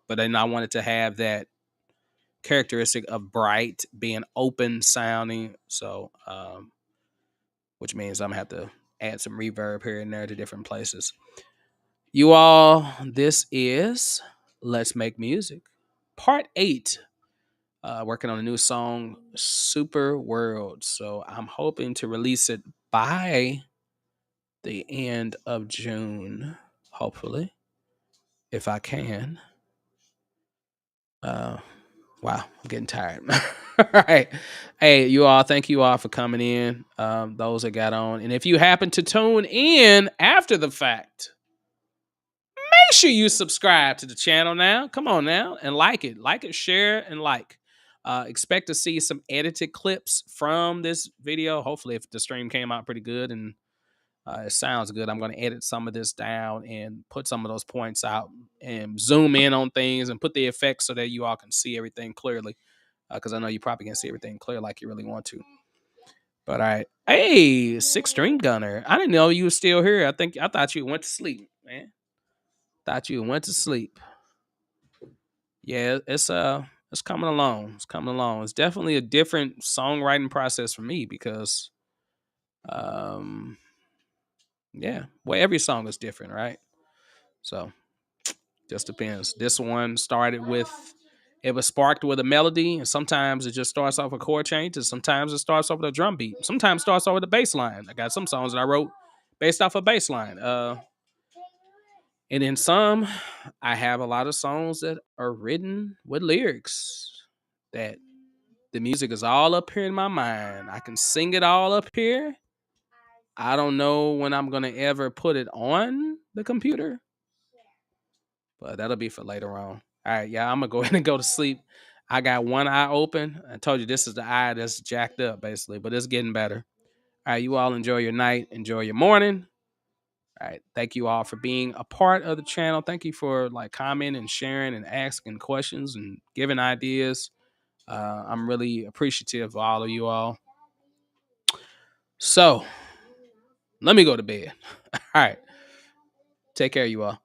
but then I want it to have that characteristic of bright, being open sounding. So, which means I'm gonna have to add some reverb here and there to different places. You all, this is Let's Make Music, part 8. Working on a new song, Super World. So I'm hoping to release it by the end of June, hopefully, if I can. Uh, wow, I'm getting tired. All right. Hey, you all, thank you all for coming in. Those that got on. And if you happen to tune in after the fact, make sure you subscribe to the channel now. Come on now and like it. Like it, share, and like. Expect to see some edited clips from this video. Hopefully, if the stream came out pretty good and it sounds good, I'm going to edit some of this down and put some of those points out and zoom in on things and put the effects so that you all can see everything clearly. Because I know you probably can see everything clear like you really want to. But all right. Hey, Six String Gunner. I didn't know you were still here. I thought you went to sleep, man. Thought you went to sleep. Yeah, it's coming along. It's coming along. It's definitely a different songwriting process for me because um yeah, well every song is different, right? So just depends. This one started with it was sparked with a melody, and sometimes it just starts off with chord changes. Sometimes it starts off with a drum beat. Sometimes it starts off with a bass line. I got some songs that I wrote based off a bass line. And in some, I have a lot of songs that are written with lyrics that the music is all up here in my mind. I can sing it all up here. I don't know when I'm going to ever put it on the computer, but that'll be for later on. All right, yeah, I'm going to go ahead and go to sleep. I got one eye open. I told you this is the eye that's jacked up, basically, but it's getting better. All right, you all enjoy your night, enjoy your morning. All right. Thank you all for being a part of the channel. Thank you for like commenting and sharing and asking questions and giving ideas. I'm really appreciative of all of you all. So let me go to bed. All right. Take care, you all.